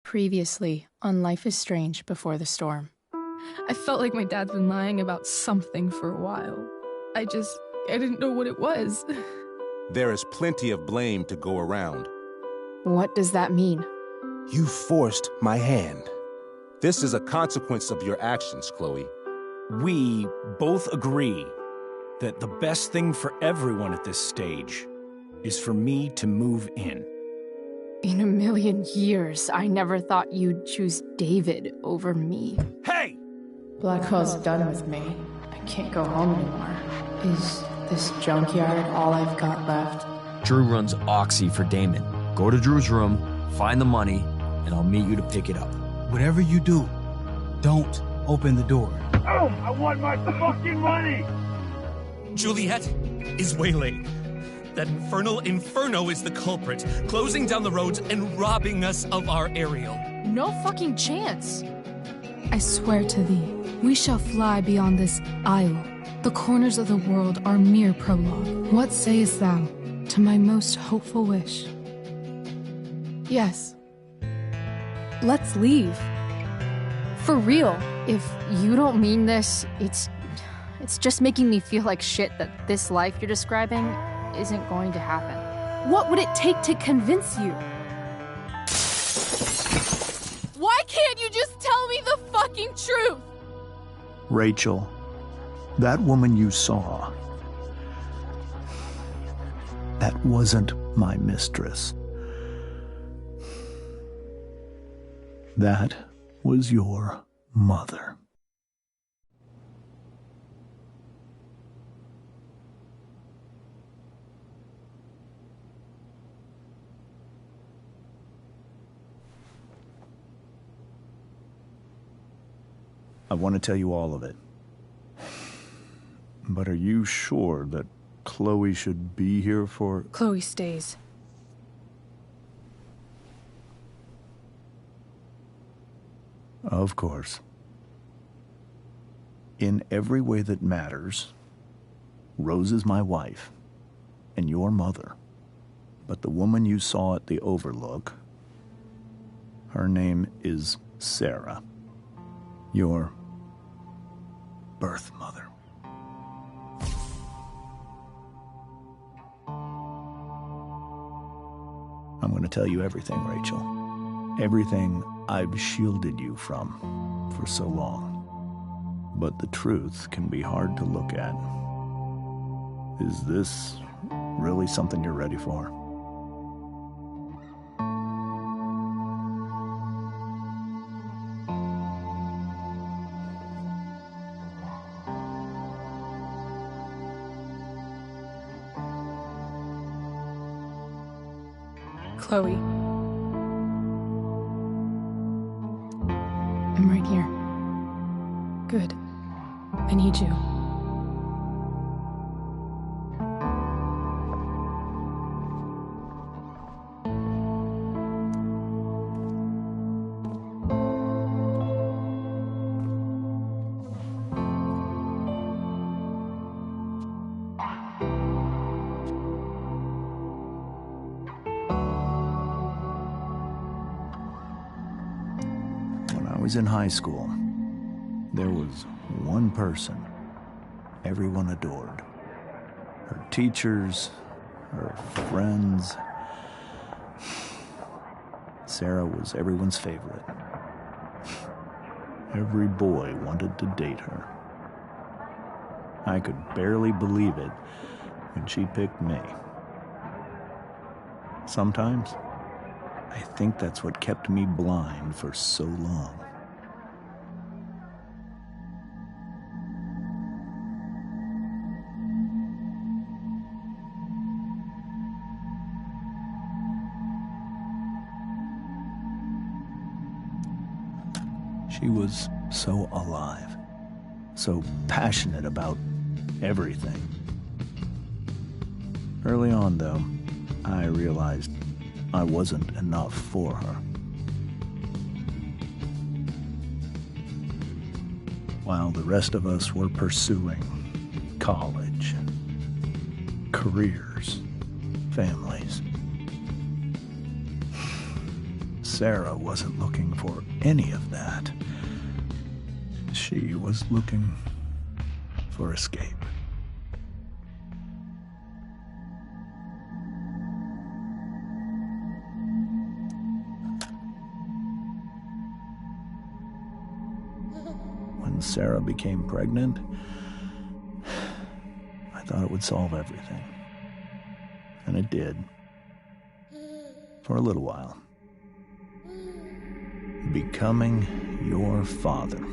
Previously on Life is Strange Before the Storm. I felt like my dad's been lying about something for a while. I didn't know what it was. There is plenty of blame to go around. What does that mean? You forced my hand. This is a consequence of your actions, Chloe. We both agree that the best thing for everyone at this stage is for me to move in. In a million years, I never thought you'd choose David over me. Hey! Blackwell's done with me. I can't go home anymore. Is this junkyard all I've got left? Drew runs Oxy for Damon. Go to Drew's room, find the money, and I'll meet you to pick it up. Whatever you do, don't open the door. Oh, I want my fucking money! Juliet is waylaid. That infernal Inferno is the culprit, closing down the roads and robbing us of our aerial. No fucking chance. I swear to thee, we shall fly beyond this isle. The corners of the world are mere prologue. What sayest thou to my most hopeful wish? Yes. Let's leave. For real. If you don't mean this, it's just making me feel like shit that this life you're describing isn't going to happen. What would it take to convince you? Why can't you just tell me the fucking truth? Rachel, that woman you saw, that wasn't my mistress. That was your mother. I want to tell you all of it. But are you sure that Chloe should be here for... Chloe stays. Of course. In every way that matters, Rose is my wife and your mother. But the woman you saw at the Overlook, her name is Sarah. Your birth mother. I'm going to tell you everything, Rachel. Everything I've shielded you from for so long. But the truth can be hard to look at. Is this really something you're ready for? Chloe. I'm right here. Good. I need you. was in high school, there was one person everyone adored. Her teachers, her friends. Sarah was everyone's favorite. Every boy wanted to date her. I could barely believe it when she picked me. Sometimes, I think that's what kept me blind for so long. She was so alive, so passionate about everything. Early on, though, I realized I wasn't enough for her. While the rest of us were pursuing college, careers, families, Sarah wasn't looking for any of that. She was looking for escape. When Sarah became pregnant, I thought it would solve everything. And it did. For a little while. Becoming your father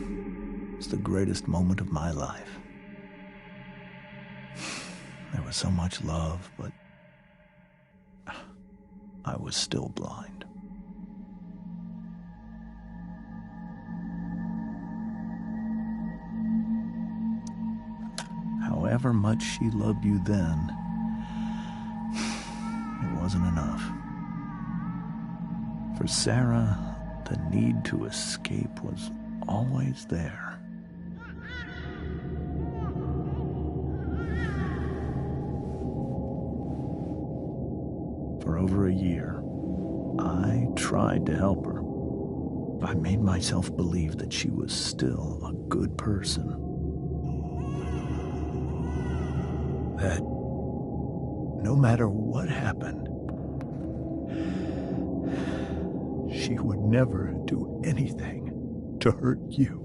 was the greatest moment of my life. There was so much love, but I was still blind. However much she loved you then, it wasn't enough. For Sarah, the need to escape was always there. For over a year, I tried to help her. I made myself believe that she was still a good person. That no matter what happened, she would never do anything to hurt you.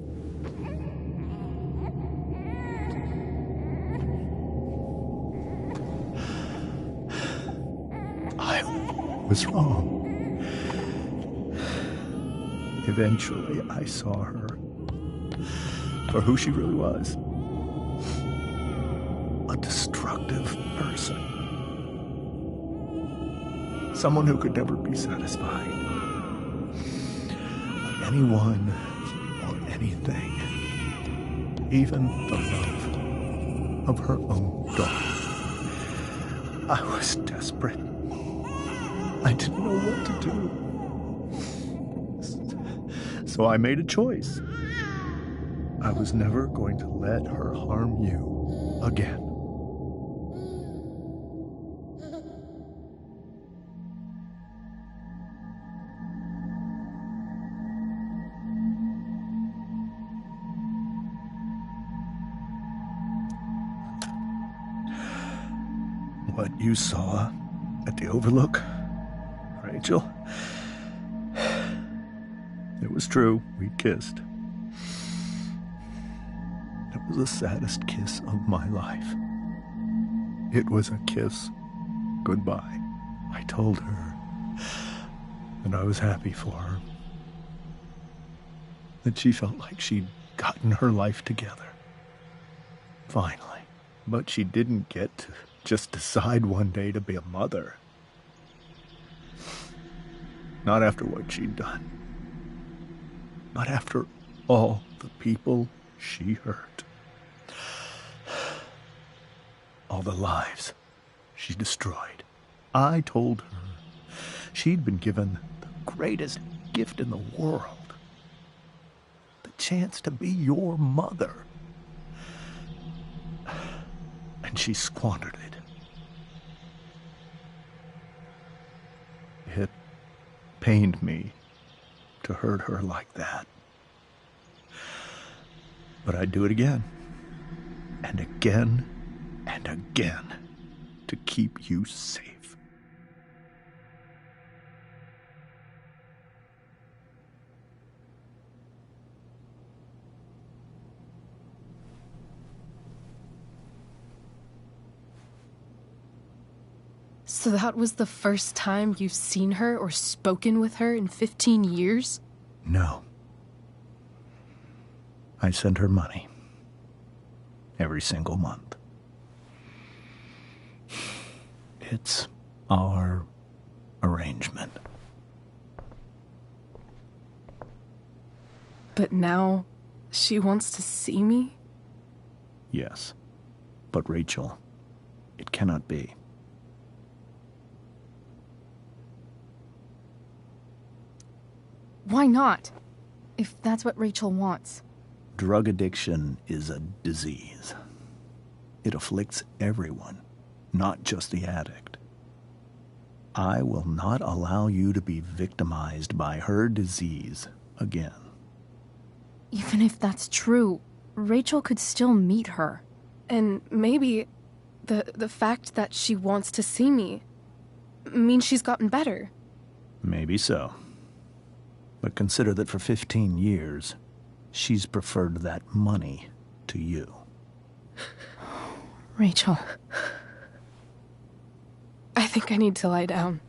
I was wrong. Eventually, I saw her for who she really was. A destructive person. Someone who could never be satisfied. Anyone or anything, even the love of her own daughter. I was desperate. I didn't know what to do. So I made a choice. I was never going to let her harm you again. What you saw at the Overlook, Rachel, it was true. We kissed. It was the saddest kiss of my life. It was a kiss goodbye. I told her that I was happy for her, that she felt like she'd gotten her life together. Finally. But she didn't get to just decide one day to be a mother. Not after what she'd done. Not after all the people she hurt. All the lives she destroyed. I told her she'd been given the greatest gift in the world. The chance to be your mother. And she squandered it. It pained me to hurt her like that. But I'd do it again. And again and again to keep you safe. So that was the first time you've seen her or spoken with her in 15 years? No. I sent her money. Every single month. It's our arrangement. But now, she wants to see me? Yes. But Rachel, it cannot be. Why not? If that's what Rachel wants. Drug addiction is a disease. It afflicts everyone, not just the addict. I will not allow you to be victimized by her disease again. Even if that's true, Rachel could still meet her. And maybe the fact that she wants to see me means she's gotten better. Maybe so. But consider that for 15 years, she's preferred that money to you. Rachel. I think I need to lie down.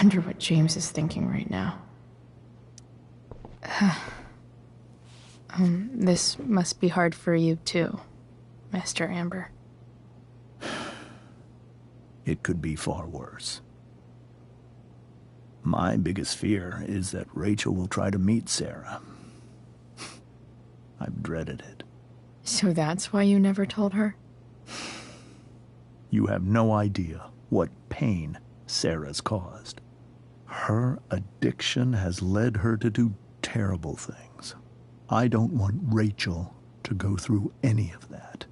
Wonder what James is thinking right now. This must be hard for you too, Master Amber. It could be far worse. My biggest fear is that Rachel will try to meet Sarah. I've dreaded it. So that's why you never told her? You have no idea what pain Sarah's caused. Her addiction has led her to do terrible things. I don't want Rachel to go through any of that.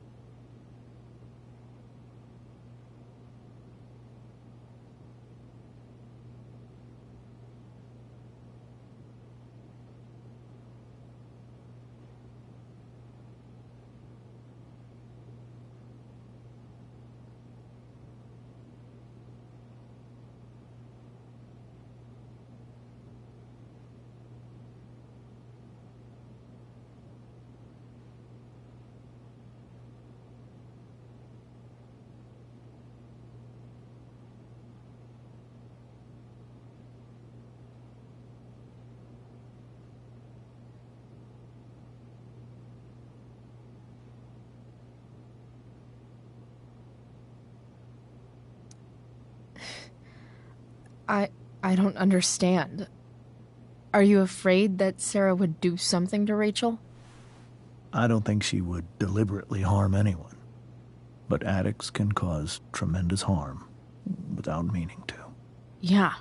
I don't understand. Are you afraid that Sarah would do something to Rachel? I don't think she would deliberately harm anyone. But addicts can cause tremendous harm without meaning to. Yeah.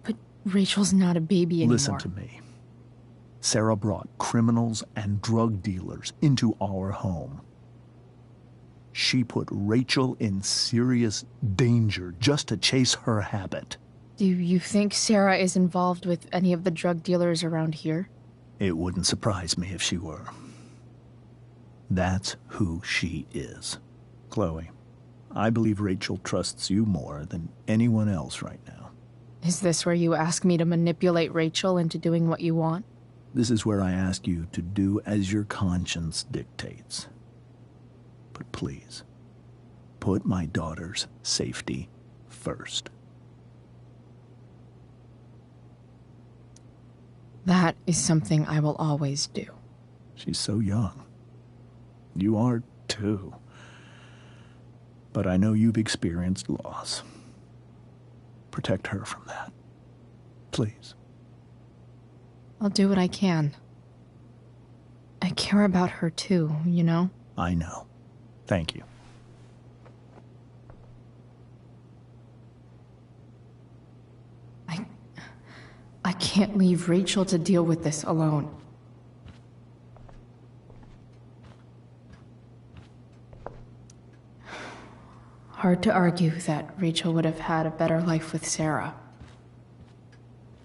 But Rachel's not a baby anymore. Listen to me. Sarah brought criminals and drug dealers into our home. She put Rachel in serious danger just to chase her habit. Do you think Sarah is involved with any of the drug dealers around here? It wouldn't surprise me if she were. That's who she is. Chloe, I believe Rachel trusts you more than anyone else right now. Is this where you ask me to manipulate Rachel into doing what you want? This is where I ask you to do as your conscience dictates. But please, put my daughter's safety first. That is something I will always do. She's so young. You are too. But I know you've experienced loss. Protect her from that. Please. I'll do what I can. I care about her too, you know? I know. Thank you. I can't leave Rachel to deal with this alone. Hard to argue that Rachel would have had a better life with Sarah.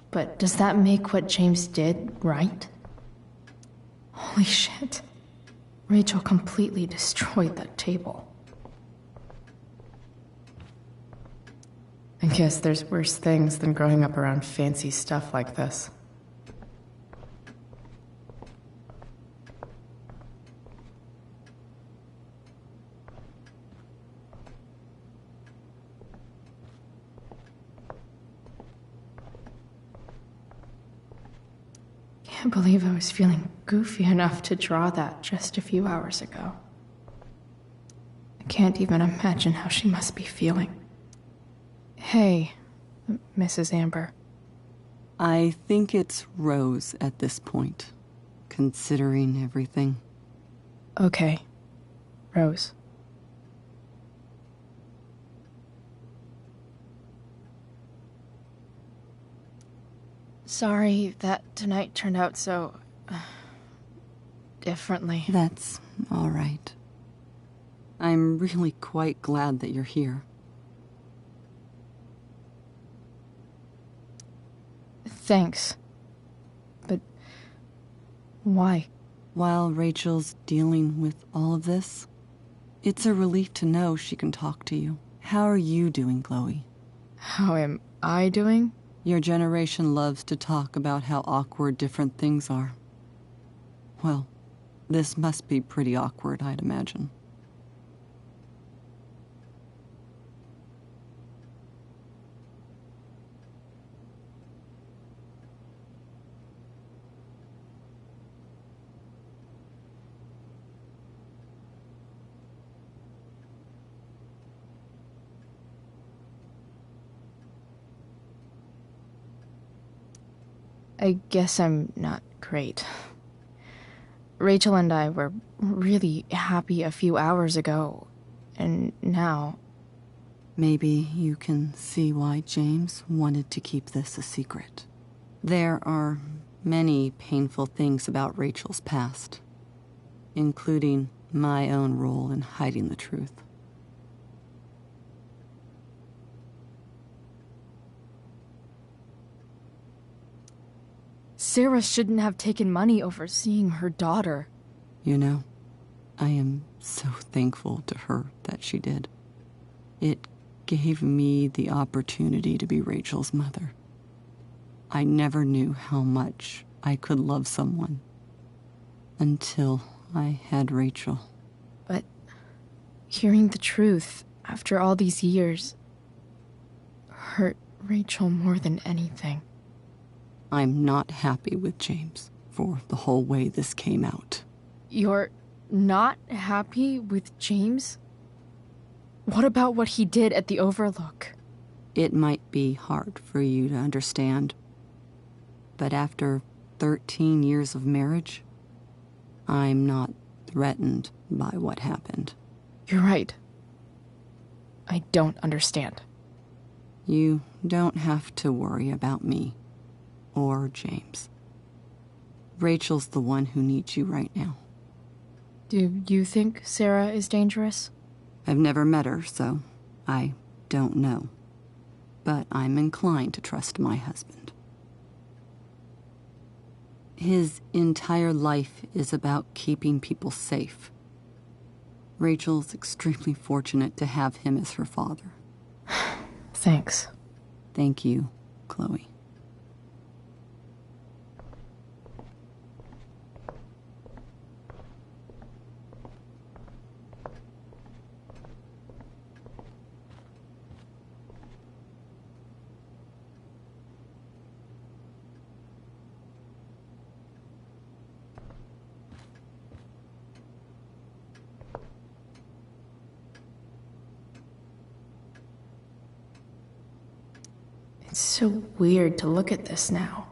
But does that make what James did right? Holy shit. Rachel completely destroyed that table. I guess there's worse things than growing up around fancy stuff like this. Can't believe I was feeling goofy enough to draw that just a few hours ago. I can't even imagine how she must be feeling. Hey, Mrs. Amber. I think it's Rose at this point, considering everything. Okay, Rose. Sorry that tonight turned out so... differently. That's all right. I'm really quite glad that you're here. Thanks. But why? While Rachel's dealing with all of this, it's a relief to know she can talk to you. How are you doing, Chloe? How am I doing? Your generation loves to talk about how awkward different things are. Well, this must be pretty awkward, I'd imagine. I guess I'm not great. Rachel and I were really happy a few hours ago, and now... Maybe you can see why James wanted to keep this a secret. There are many painful things about Rachel's past, including my own role in hiding the truth. Sarah shouldn't have taken money over seeing her daughter. You know, I am so thankful to her that she did. It gave me the opportunity to be Rachel's mother. I never knew how much I could love someone until I had Rachel. But hearing the truth after all these years hurt Rachel more than anything. I'm not happy with James for the whole way this came out. You're not happy with James? What about what he did at the Overlook? It might be hard for you to understand, but after 13 years of marriage, I'm not threatened by what happened. You're right. I don't understand. You don't have to worry about me or James. Rachel's the one who needs you right now. Do you think Sarah is dangerous? I've never met her, so I don't know. But I'm inclined to trust my husband. His entire life is about keeping people safe. Rachel's extremely fortunate to have him as her father. Thanks. Thank you, Chloe. It's so weird to look at this now.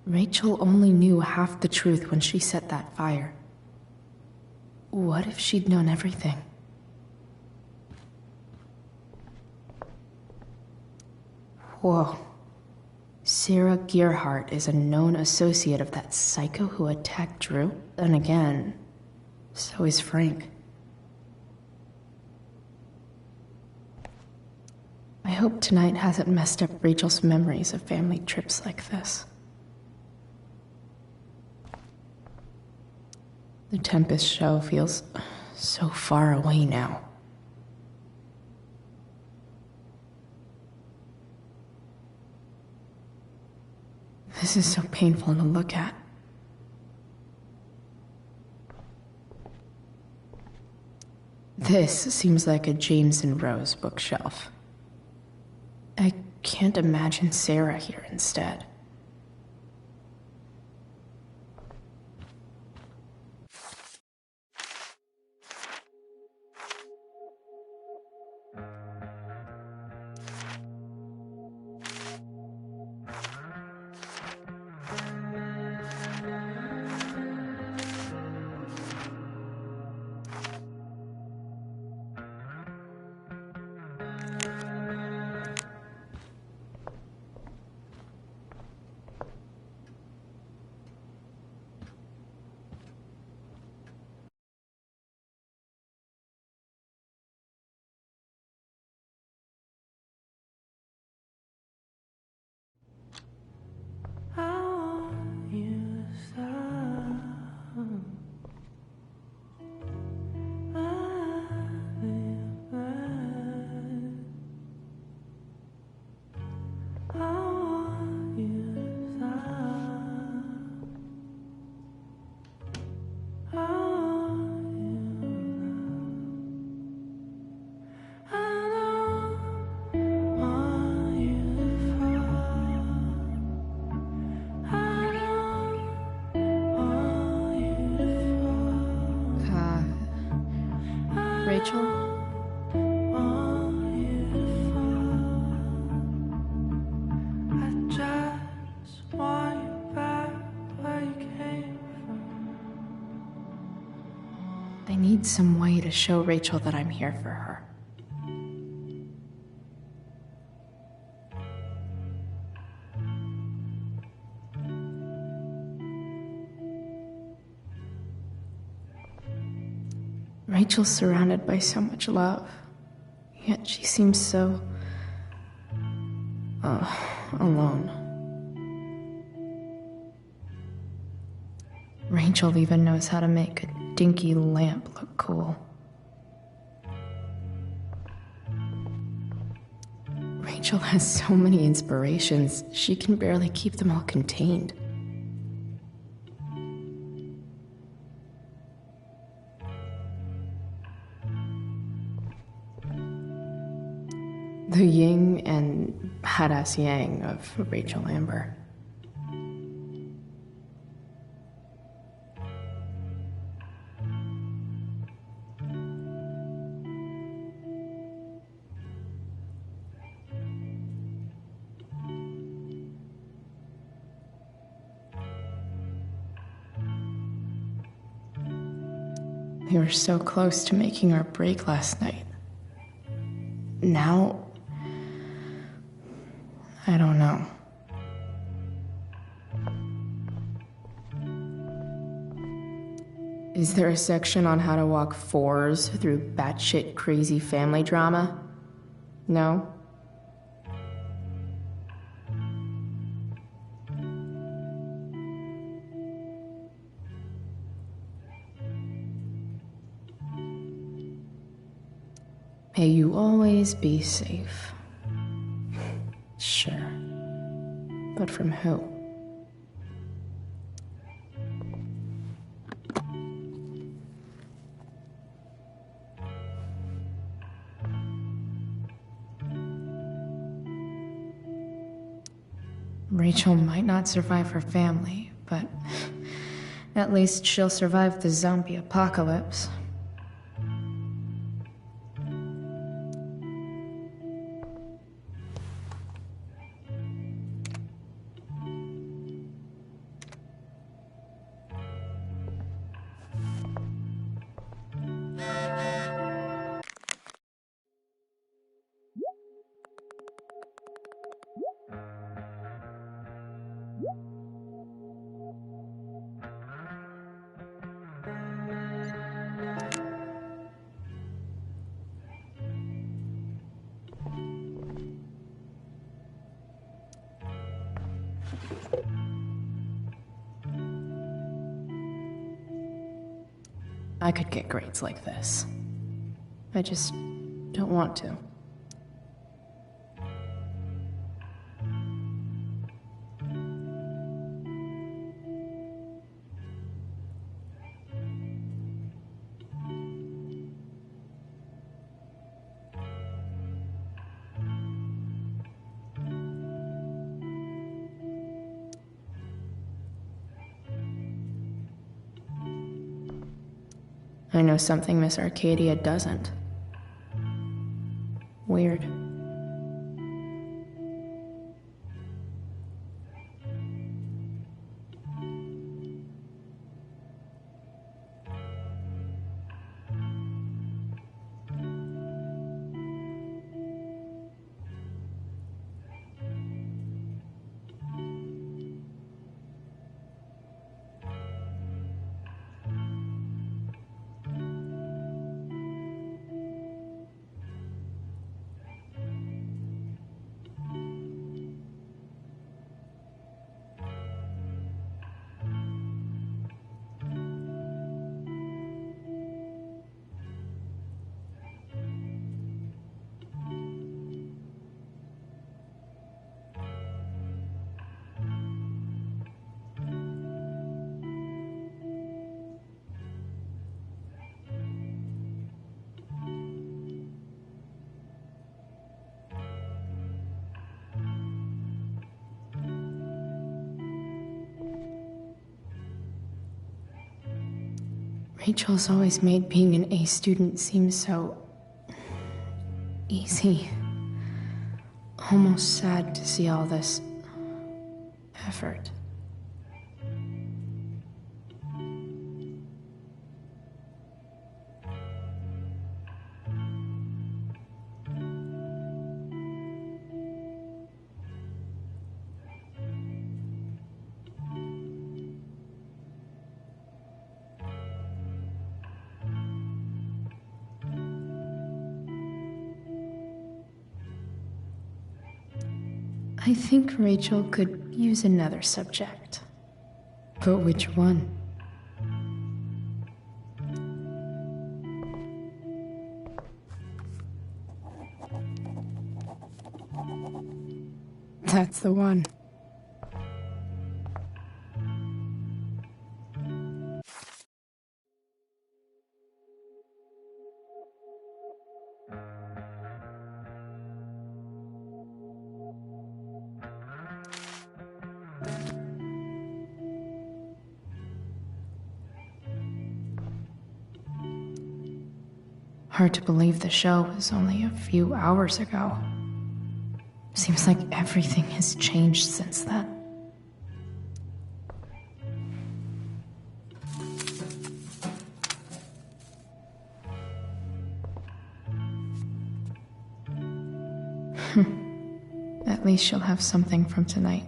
Rachel only knew half the truth when she set that fire. What if she'd known everything? Whoa. Sarah Gearhart is a known associate of that psycho who attacked Drew? Then again, so is Frank. I hope tonight hasn't messed up Rachel's memories of family trips like this. The Tempest show feels so far away now. This is so painful to look at. This seems like a James and Rose bookshelf. I can't imagine Sarah here instead. Rachel? I need some way to show Rachel that I'm here for her. Rachel's surrounded by so much love, yet she seems so... alone. Rachel even knows how to make a dinky lamp look cool. Rachel has so many inspirations, she can barely keep them all contained. The yin and badass yang of Rachel Amber. We were so close to making our break last night. Now, I don't know. Is there a section on how to walk fours through batshit crazy family drama? No? May you always be safe. Sure. But from who? Rachel might not survive her family, but at least she'll survive the zombie apocalypse. I could get grades like this. I just don't want to. I know something Miss Arcadia doesn't. Weird. Rachel's always made being an A student seem so easy. Almost sad to see all this effort. I think Rachel could use another subject. But which one? That's the one. Hard to believe the show was only a few hours ago. Seems like everything has changed since then. At least she'll have something from tonight.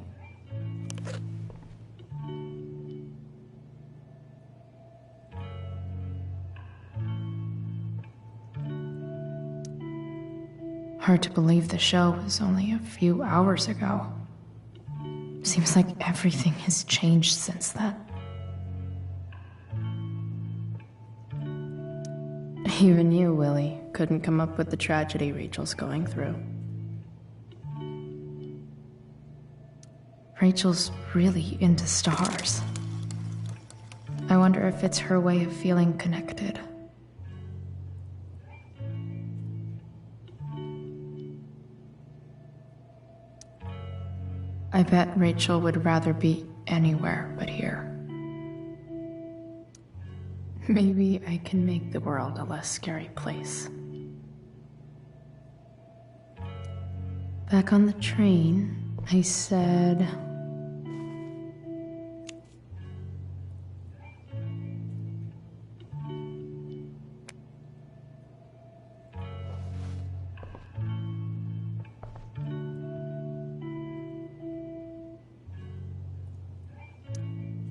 Hard to believe the show was only a few hours ago. Seems like everything has changed since then. Even you, Willie, couldn't come up with the tragedy Rachel's going through. Rachel's really into stars. I wonder if it's her way of feeling connected. I bet Rachel would rather be anywhere but here. Maybe I can make the world a less scary place. Back on the train, I said...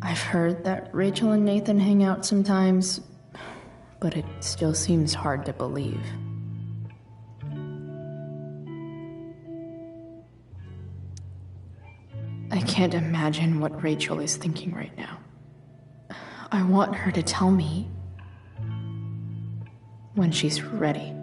I've heard that Rachel and Nathan hang out sometimes, but it still seems hard to believe. I can't imagine what Rachel is thinking right now. I want her to tell me when she's ready.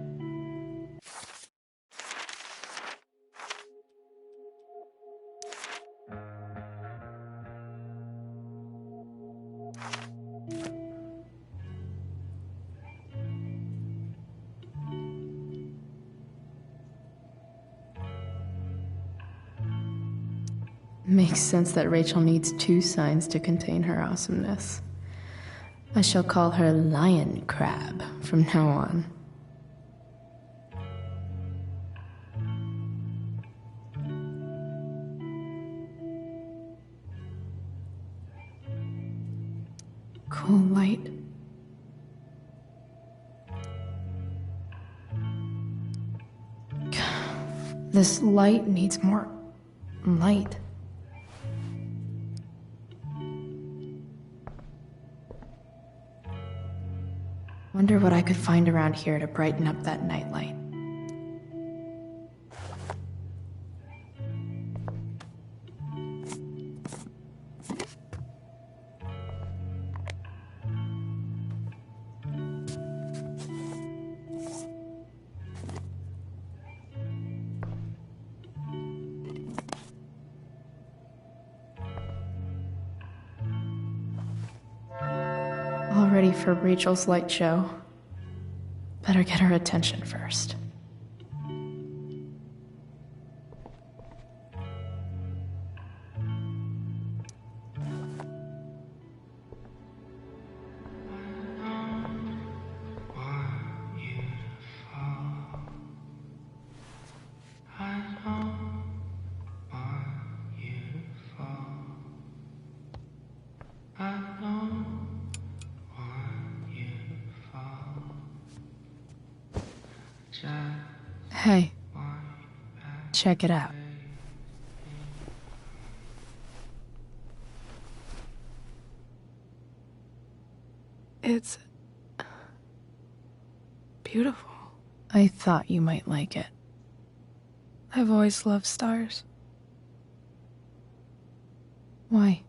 Makes sense that Rachel needs 2 signs to contain her awesomeness. I shall call her Lion Crab from now on. Cool light. This light needs more light. Wonder what I could find around here to brighten up that nightlight. All ready for Rachel's light show. Better get her attention first. Hey, check it out. It's beautiful. I thought you might like it. I've always loved stars. Why?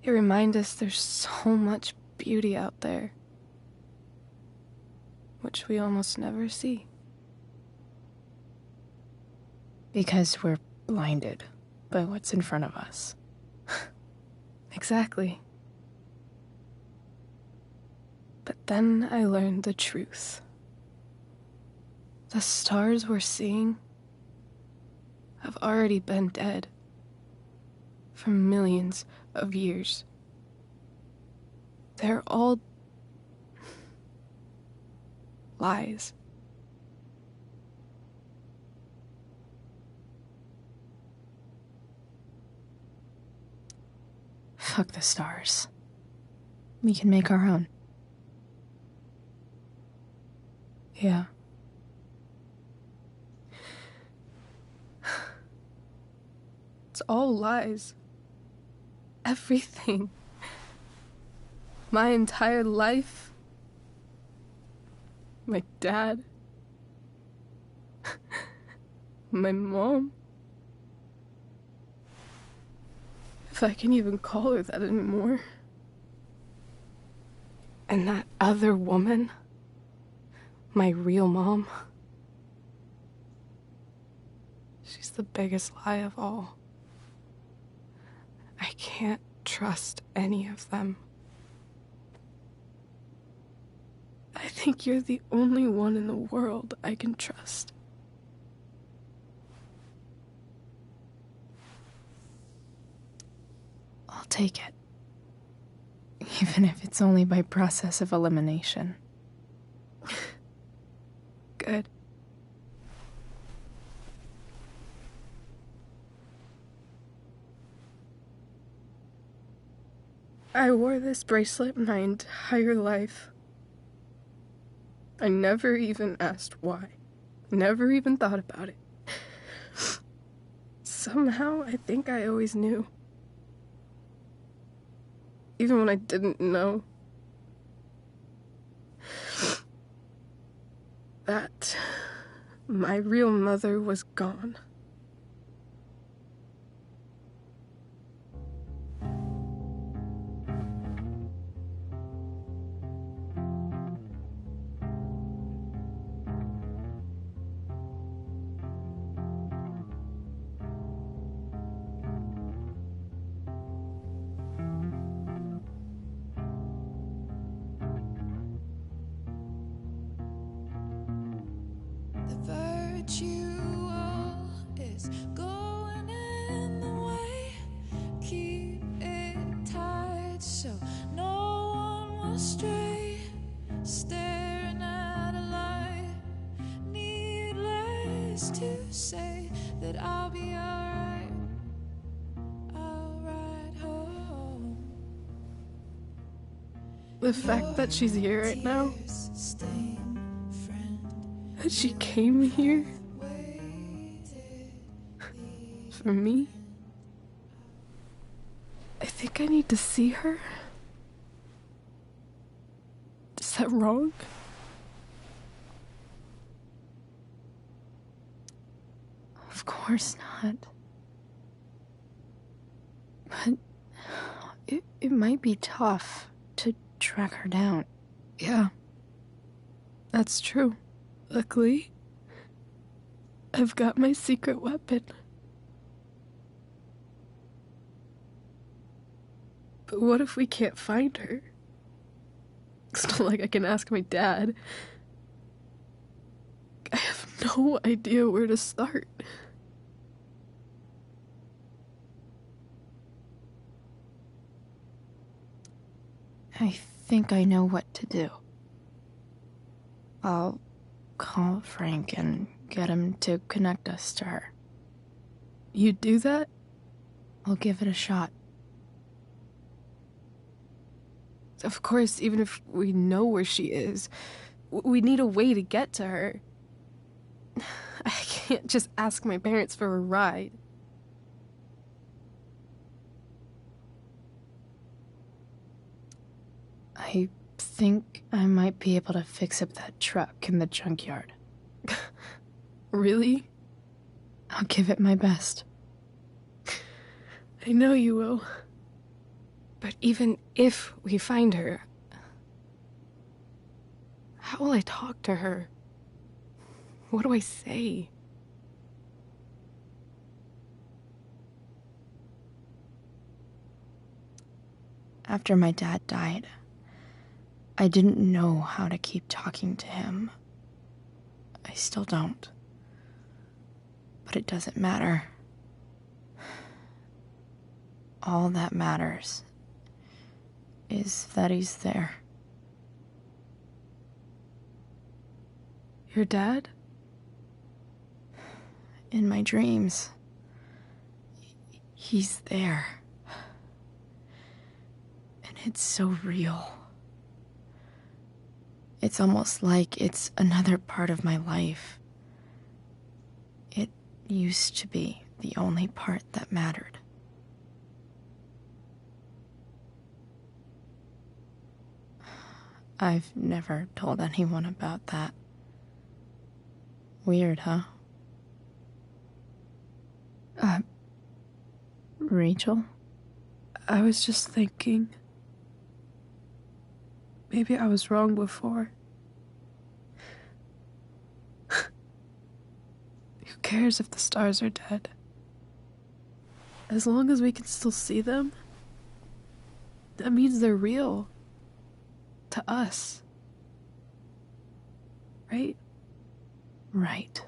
They remind us there's so much beauty out there, which we almost never see. Because we're blinded by what's in front of us. Exactly. But then I learned the truth. The stars we're seeing have already been dead for millions of years. They're all lies. Fuck the stars. We can make our own. Yeah. It's all lies. Everything. My entire life. My dad. My mom. If I can even call her that anymore. And that other woman. My real mom. She's the biggest lie of all. I can't trust any of them. I think you're the only one in the world I can trust. I'll take it. Even if it's only by process of elimination. Good. I wore this bracelet my entire life. I never even asked why. Never even thought about it. Somehow, I think I always knew. Even when I didn't know. That my real mother was gone. Is going in the way. Keep it tight so no one will stray. Staring at a light. Needless to say that I'll be alright. I'll ride home. The fact that she's here right now, that she came here for me, I think I need to see her. Is that wrong? Of course not. But it might be tough to track her down. Yeah, that's true. Luckily, I've got my secret weapon. But what if we can't find her? It's not like I can ask my dad. I have no idea where to start. I think I know what to do. I'll call Frank and get him to connect us to her. You do that? I'll give it a shot. Of course, even if we know where she is, we need a way to get to her. can't just ask my parents for a ride. I think I might be able to fix up that truck in the junkyard. Really? I'll give it my best. I know you will. But even if we find her, how will I talk to her? What do I say? After my dad died, I didn't know how to keep talking to him. I still don't. But it doesn't matter. All that matters is that he's there. Your dad? In my dreams. He's there. And it's so real. It's almost like it's another part of my life. It used to be the only part that mattered. I've never told anyone about that. Weird, huh? Rachel? I was just thinking. Maybe I was wrong before. Who cares if the stars are dead? As long as we can still see them, that means they're real. To us. Right? Right.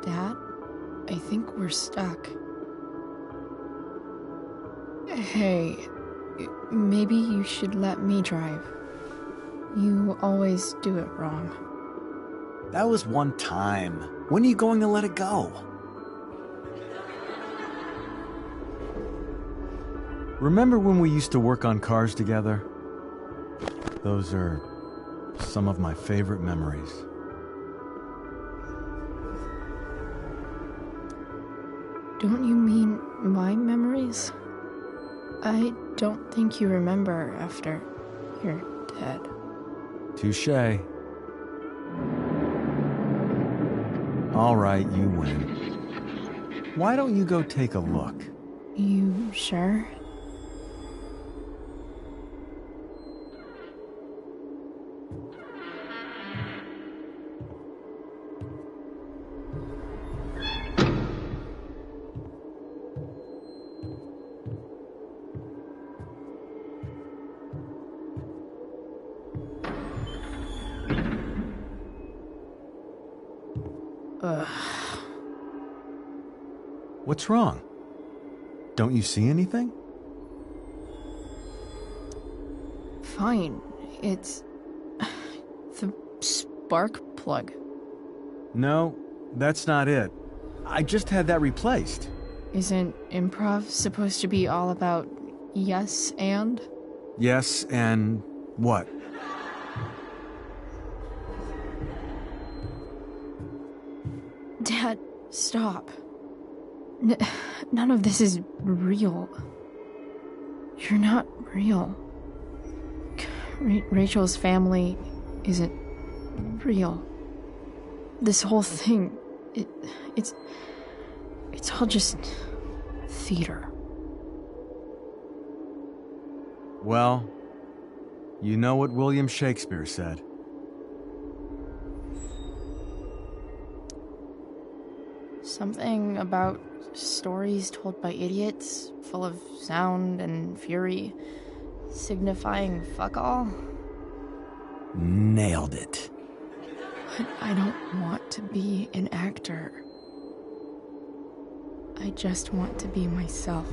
Dad, I think we're stuck. Hey, maybe you should let me drive. You always do it wrong. That was one time. When are you going to let it go? Remember when we used to work on cars together? Those are some of my favorite memories. Don't you mean my memories? I don't think you remember after you're dead. Touché. All right, you win. Why don't you go take a look? You sure? What's wrong? Don't you see anything? Fine. It's the spark plug. No, that's not it. I just had that replaced. Isn't improv supposed to be all about yes and? Yes, and what? Dad, stop. None of this is real. You're not real. Rachel's family isn't real. This whole thing, it's all just theater. Well, You know what William Shakespeare said. Something about stories told by idiots, full of sound and fury, signifying fuck all. Nailed it. But I don't want to be an actor. I just want to be myself.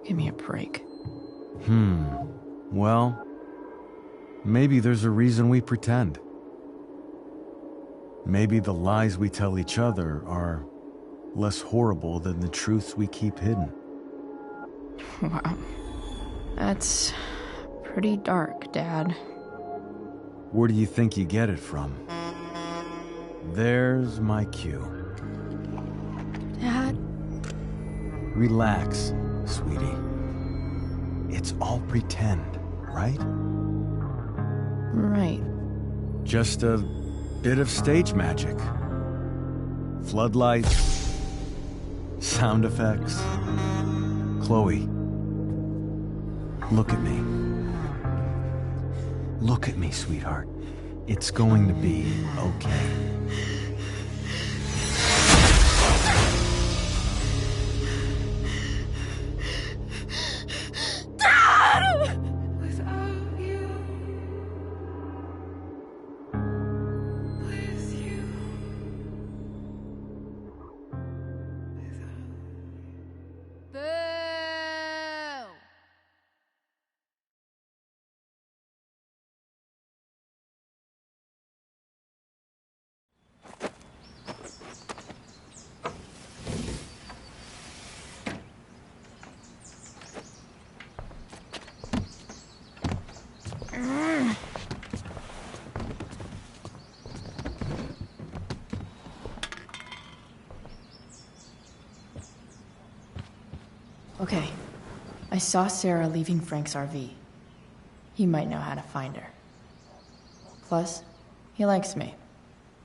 Give me a break. Well, maybe there's a reason we pretend. Maybe the lies we tell each other are less horrible than the truths we keep hidden. Wow. That's pretty dark, Dad. Where do you think you get it from? There's my cue. Dad? Relax, sweetie. It's all pretend, right? Right. Just a bit of stage magic. Floodlights, sound effects. Chloe, look at me. Look at me, sweetheart. It's going to be okay. Okay. I saw Sarah leaving Frank's RV. He might know how to find her. Plus, he likes me.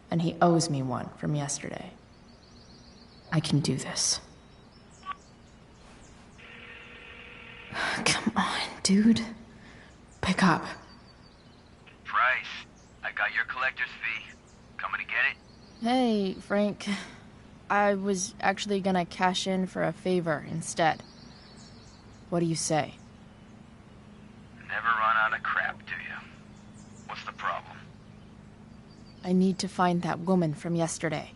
And he owes me one from yesterday. I can do this. Come on, dude. Pick up. Price, I got your collector's fee. Coming to get it? Hey, Frank. I was actually gonna cash in for a favor instead. What do you say? Never run out of crap, do you? What's the problem? I need to find that woman from yesterday.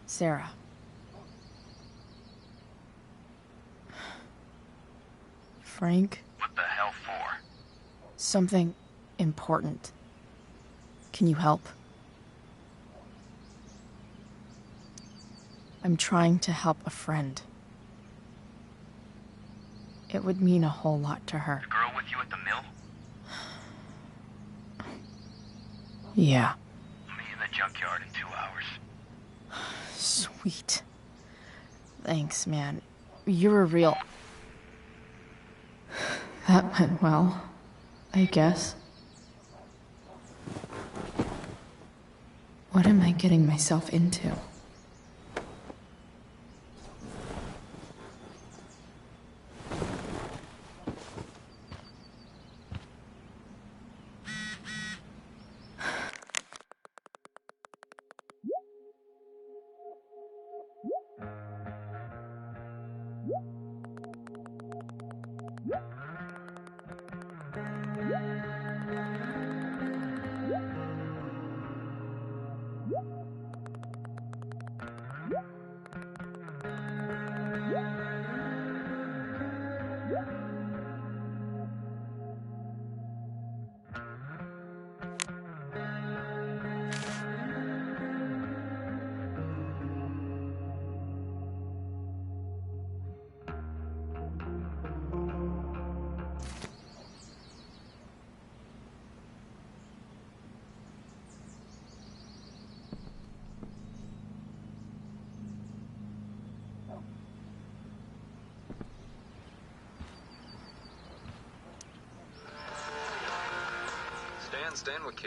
Sarah. Frank? What the hell for? Something important. Can you help? I'm trying to help a friend. It would mean a whole lot to her. The girl with you at the mill? Yeah. Meet in the junkyard in 2 hours. Sweet. Thanks, man. You're a real... That went well, I guess. What am I getting myself into?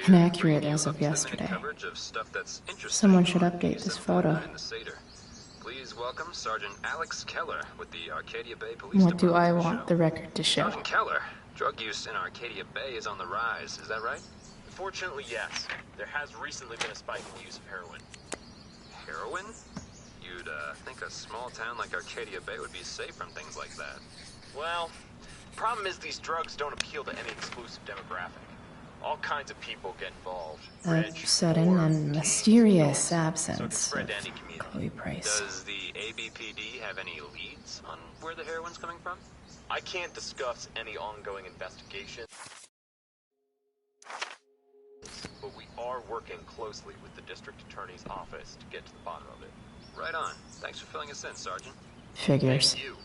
Inaccurate as of yesterday. Someone should update this photo. Please welcome Sergeant Alex Keller with the Arcadia Bay Police What do I Department to the want show. the record to show? Sergeant Keller, drug use in Arcadia Bay is on the rise, is that right? Fortunately, yes. There has recently been a spike in the use of heroin. Heroin? You'd think a small town like Arcadia Bay would be safe from things like that. Well, problem is these drugs don't appeal to any exclusive demographic. All kinds of people get involved. A sudden and mysterious absence of Chloe Price. Does the ABPD have any leads on where the heroin's coming from? I can't discuss any ongoing investigation, but we are working closely with the district attorney's office to get to the bottom of it. Right on. Thanks for filling us in, Sergeant. Figures. Thank you.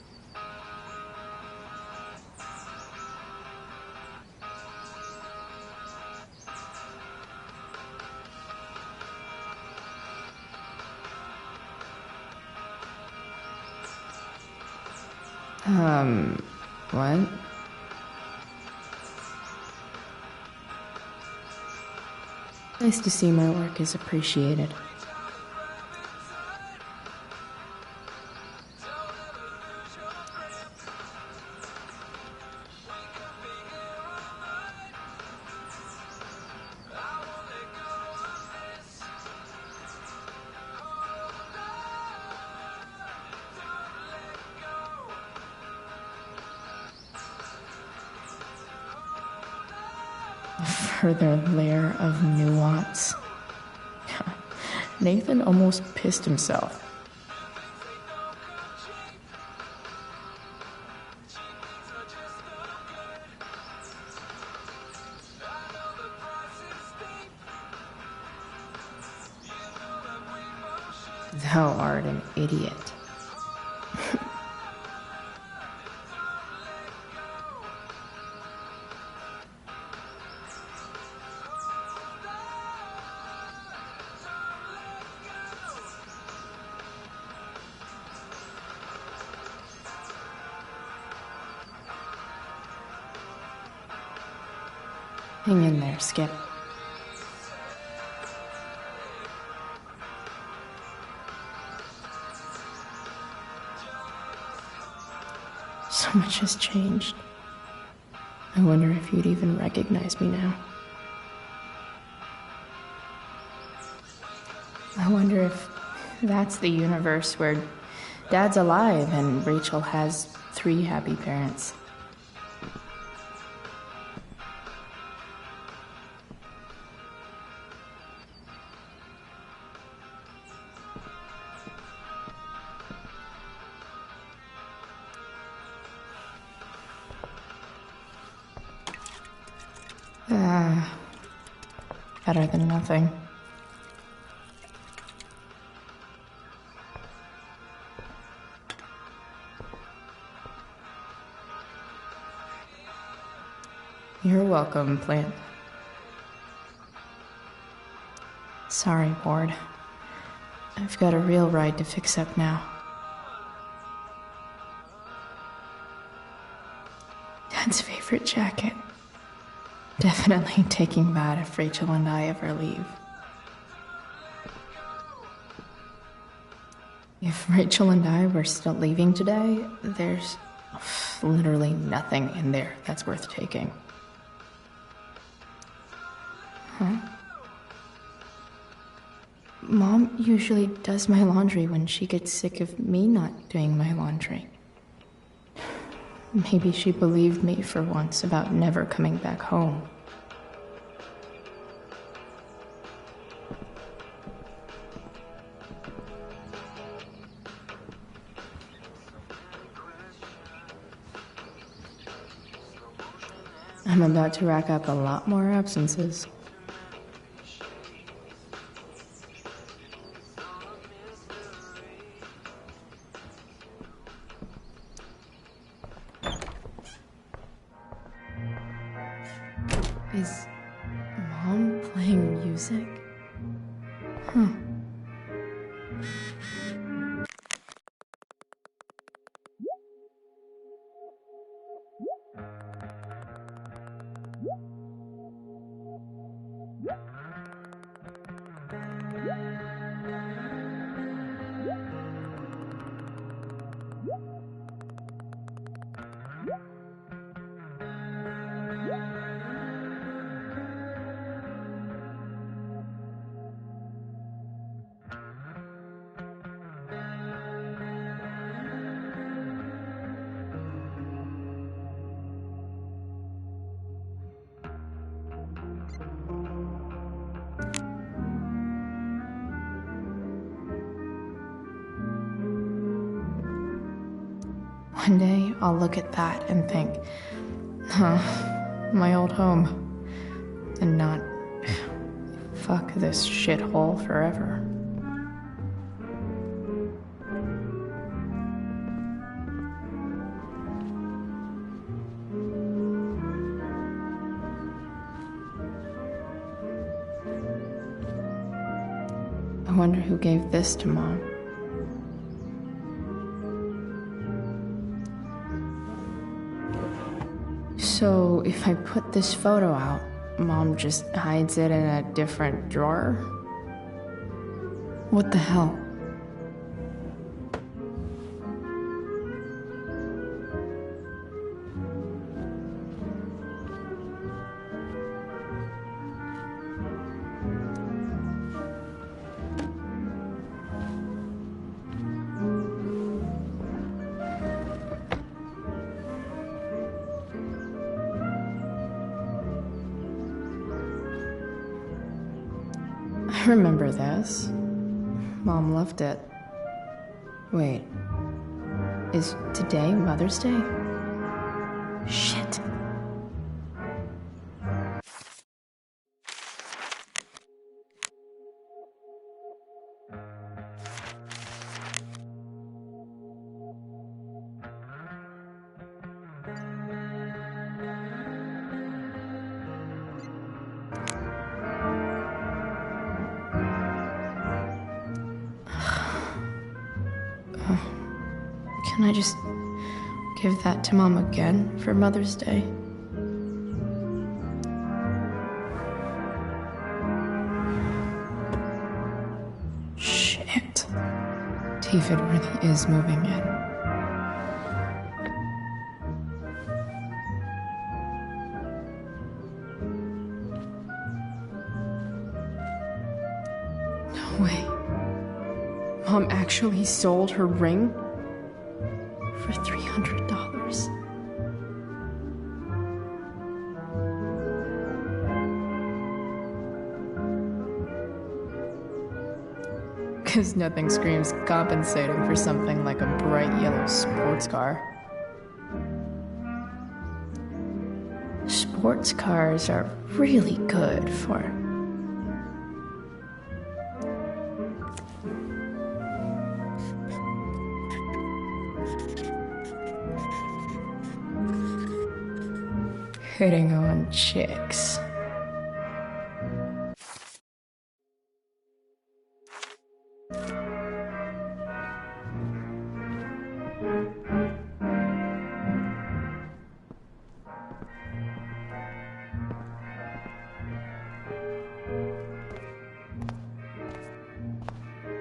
What? Nice to see my work is appreciated. Further layer of nuance. Nathan almost pissed himself. Thou art an idiot. Hang in there, Skip. So much has changed. I wonder if you'd even recognize me now. I wonder if that's the universe where Dad's alive and Rachel has 3 happy parents. Better than nothing. You're welcome, plant. Sorry, Ward. I've got a real ride to fix up now. Dad's favorite jacket. Definitely taking that if Rachel and I ever leave. If Rachel and I were still leaving today, there's literally nothing in there that's worth taking. Huh? Mom usually does my laundry when she gets sick of me not doing my laundry. Maybe she believed me for once about never coming back home. I'm about to rack up a lot more absences. Is Mom playing music? Huh. One day, I'll look at that and think, huh, my old home. And not, fuck this shithole forever. I wonder who gave this to Mom. So, if I put this photo out, Mom just hides it in a different drawer? What the hell? I remember this. Mom loved it. Wait. Is today Mother's Day? Shit. Can I just give that to Mom again for Mother's Day? Shit. David really is moving in. No way. Mom actually sold her ring? For $300. Because nothing screams compensating for something like a bright yellow sports car. Sports cars are really good for hitting on chicks.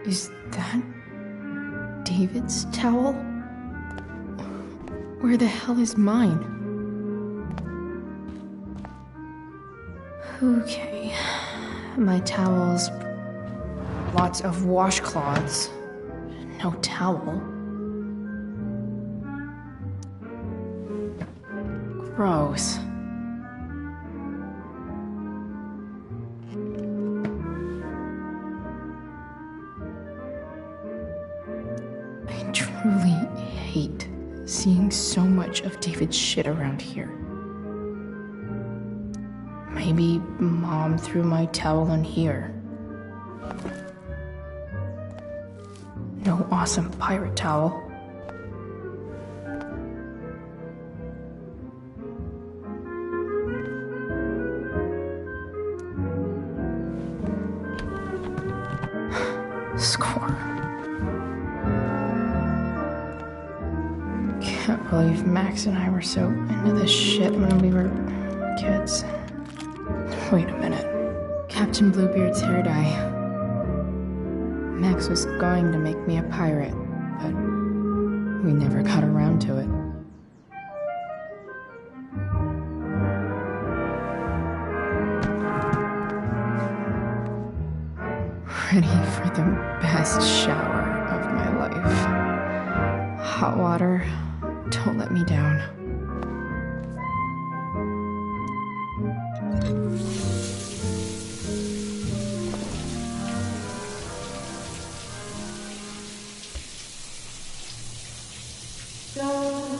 Is that David's towel? Where the hell is mine? Okay, my towels, lots of washcloths, no towel. Gross. I truly hate seeing so much of David's shit around here. Maybe Mom threw my towel in here. No awesome pirate towel. Score. Can't believe Max and I were so into this shit when we were kids. Wait a minute. Captain Bluebeard's hair dye. Max was going to make me a pirate, but we never got around to it. Ready for the best shower of my life. Hot water, don't let me down. Go.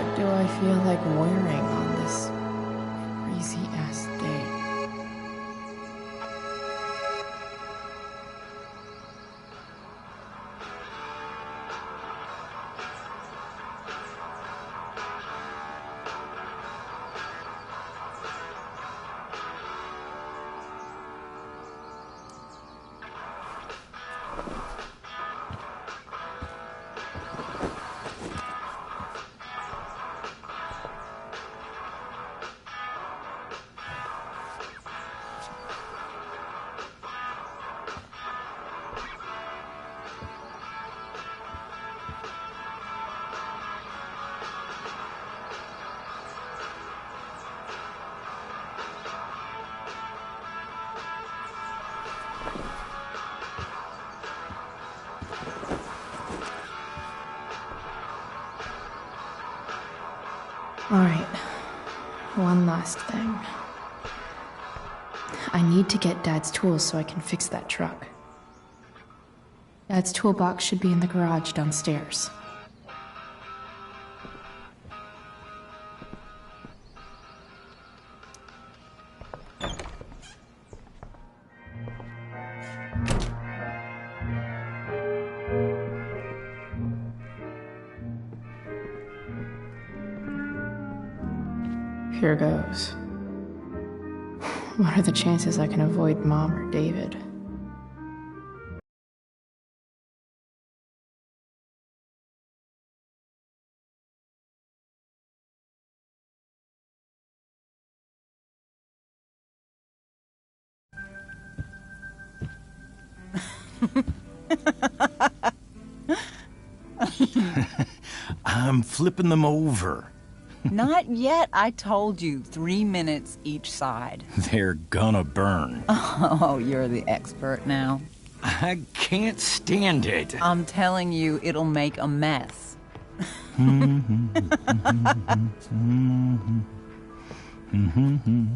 What do I feel like wearing on this crazy-ass day? Alright, one last thing. I need to get Dad's tools so I can fix that truck. Dad's toolbox should be in the garage downstairs. Here goes. What are the chances I can avoid Mom or David? I'm flipping them over. Not yet. I told you, 3 minutes each side. They're gonna burn. Oh, you're the expert now. I can't stand it. I'm telling you, it'll make a mess. You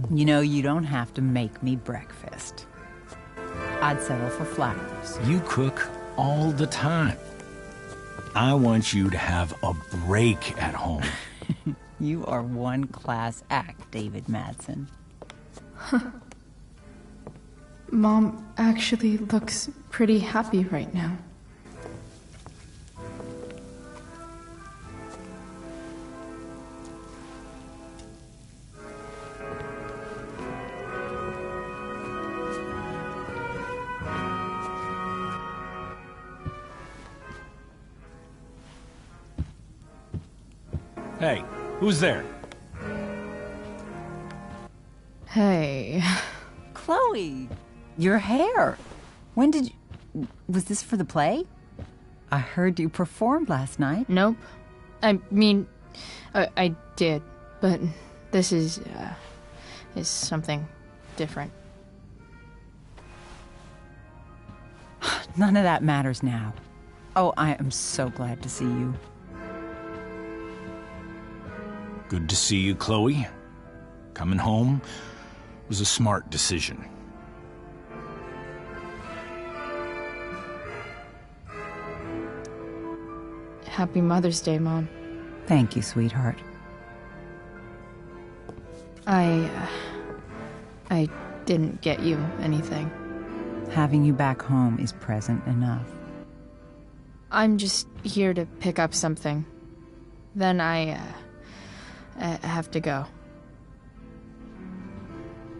know, you don't have to make me breakfast. I'd settle for flowers. You cook all the time. I want you to have a break at home. You are one class act, David Madsen. Mom actually looks pretty happy right now. Hey, who's there? Hey. Chloe, your hair. When did you... Was this for the play? I heard you performed last night. Nope. I mean, I did, but this is something different. None of that matters now. Oh, I am so glad to see you. Good to see you, Chloe. Coming home was a smart decision. Happy Mother's Day, Mom. Thank you, sweetheart. I didn't get you anything. Having you back home is present enough. I'm just here to pick up something. Then I have to go.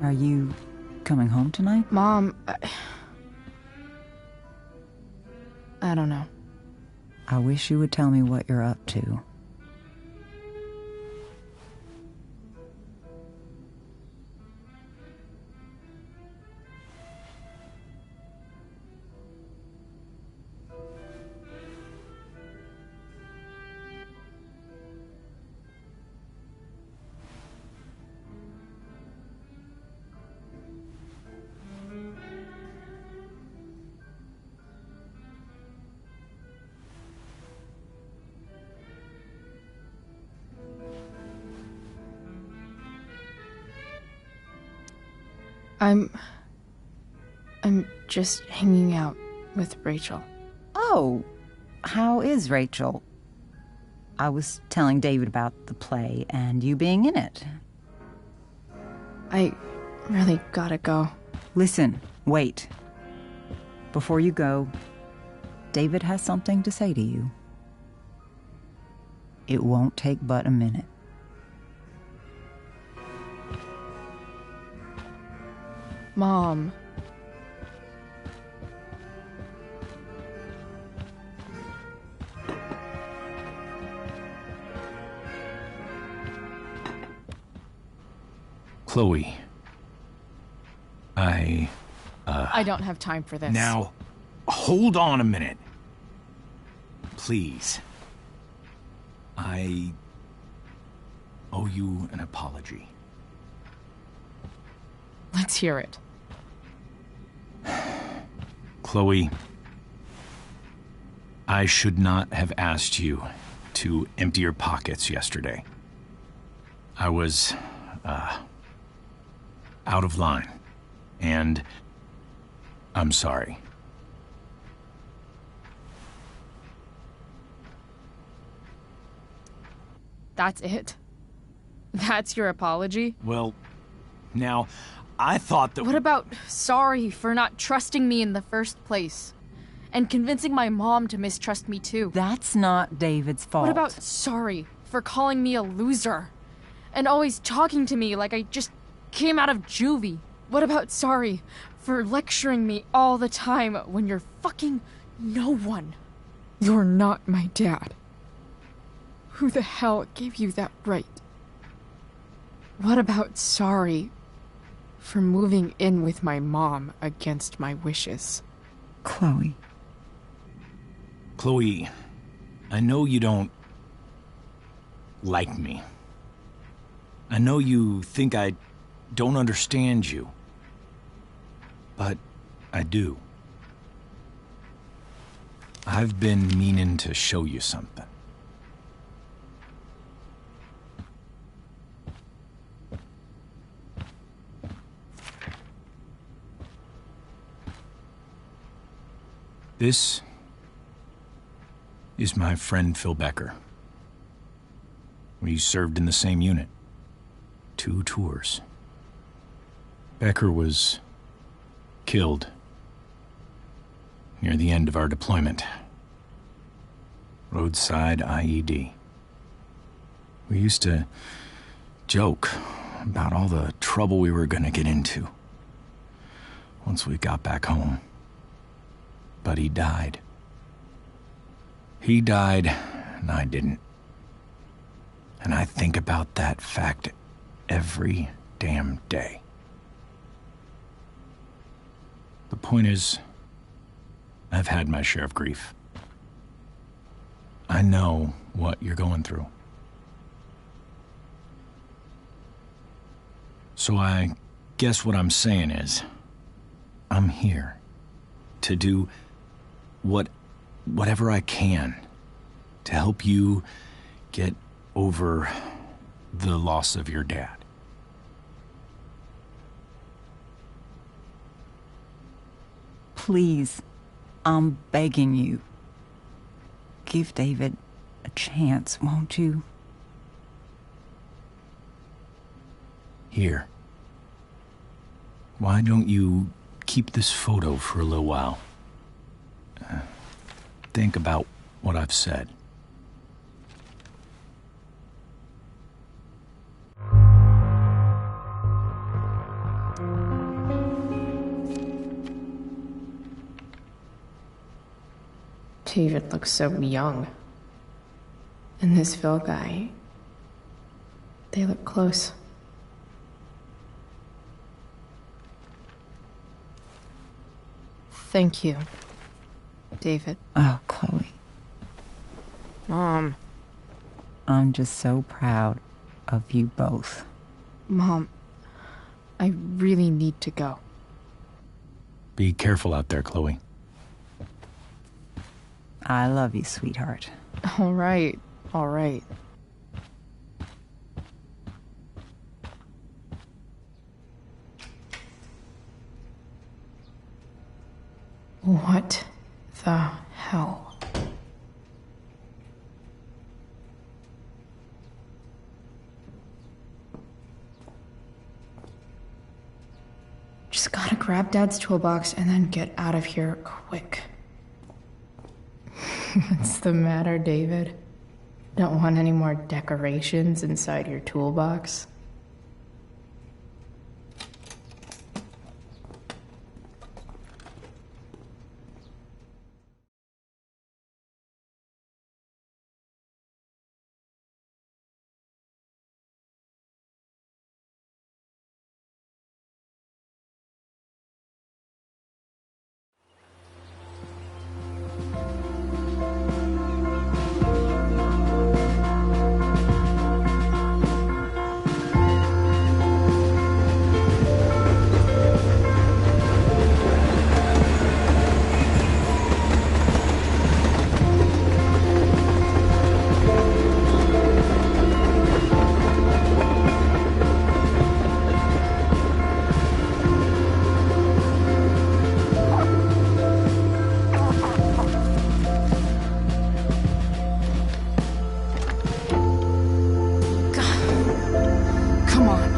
Are you coming home tonight? Mom, I don't know. I wish you would tell me what you're up to. I'm just hanging out with Rachel. Oh, how is Rachel? I was telling David about the play and you being in it. I really gotta go. Listen, wait. Before you go, David has something to say to you. It won't take but a minute. Mom. Chloe. I don't have time for this. Now, hold on a minute. Please. I owe you an apology. Let's hear it. Chloe, I should not have asked you to empty your pockets yesterday. I was, out of line, and I'm sorry. That's it? That's your apology? Well, now, I thought that... What about sorry for not trusting me in the first place? And convincing my mom to mistrust me too? That's not David's fault. What about sorry for calling me a loser? And always talking to me like I just came out of juvie? What about sorry for lecturing me all the time when you're fucking no one? You're not my dad. Who the hell gave you that right? What about sorry for moving in with my mom against my wishes? Chloe. Chloe, I know you don't like me. I know you think I don't understand you. But I do. I've been meaning to show you something. This is my friend Phil Becker. We served in the same unit. 2 tours. Becker was killed near the end of our deployment. Roadside IED. We used to joke about all the trouble we were gonna get into once we got back home. But he died. He died, and I didn't. And I think about that fact every damn day. The point is, I've had my share of grief. I know what you're going through. So I guess what I'm saying is, I'm here to do whatever I can to help you get over the loss of your dad. Please, I'm begging you. Give David a chance, won't you? Here. Why don't you keep this photo for a little while? Think about what I've said. David looks so young. And this Phil guy, they look close. Thank you, David. Oh, Chloe. Mom. I'm just so proud of you both. Mom, I really need to go. Be careful out there, Chloe. I love you, sweetheart. All right, all right. What the hell? grab Dad's toolbox and then get out of here quick. What's the matter, David? Don't want any more decorations inside your toolbox? Come on.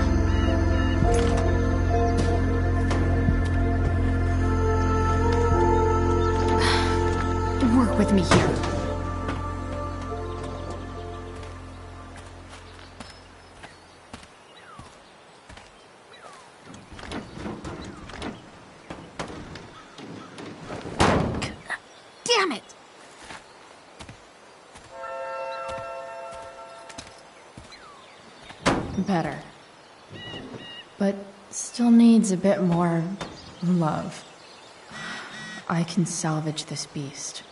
Work with me here. Damn it! Better. But still needs a bit more love. I can salvage this beast.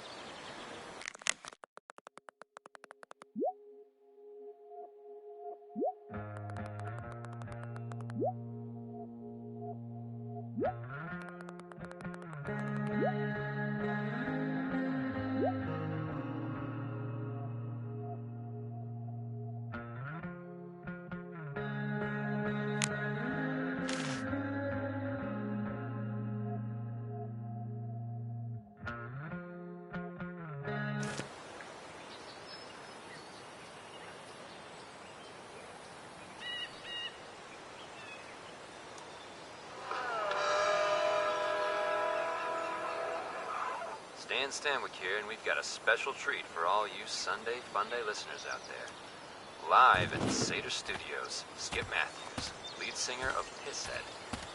Dan Stanwyck here, and we've got a special treat for all you Sunday Funday listeners out there. Live at Seder Studios, Skip Matthews, lead singer of Pisshead,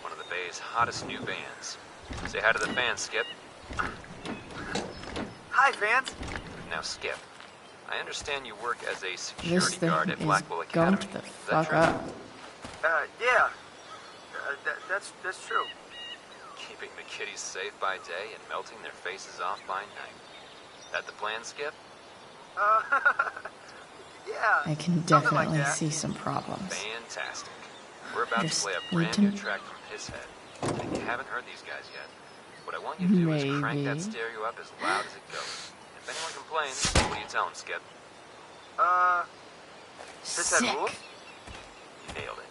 one of the Bay's hottest new bands. Say hi to the fans, Skip. Hi, fans. Now, Skip, I understand you work as a This security thing guard at is Blackwell going Academy. to the Is that fuck true? up. Yeah. That's true. Keeping the kiddies safe by day and melting their faces off by night. That the plan, Skip? Yeah. I can something like definitely that. see some problems. Fantastic. We're about to Just play a need brand to- new track from Pisshead. And you haven't heard these guys yet. What I want you to do is crank that Maybe. stereo up as loud as it goes. If anyone complains, what do you tell them, Skip? Pisshead Sick. rules? You nailed it.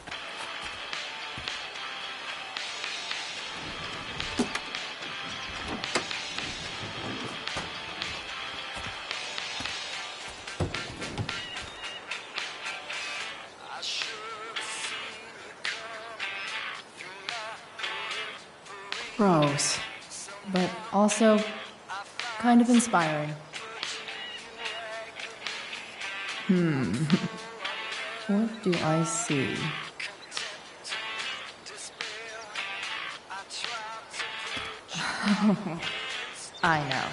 Gross. But also kind of inspiring. What do I see? I know.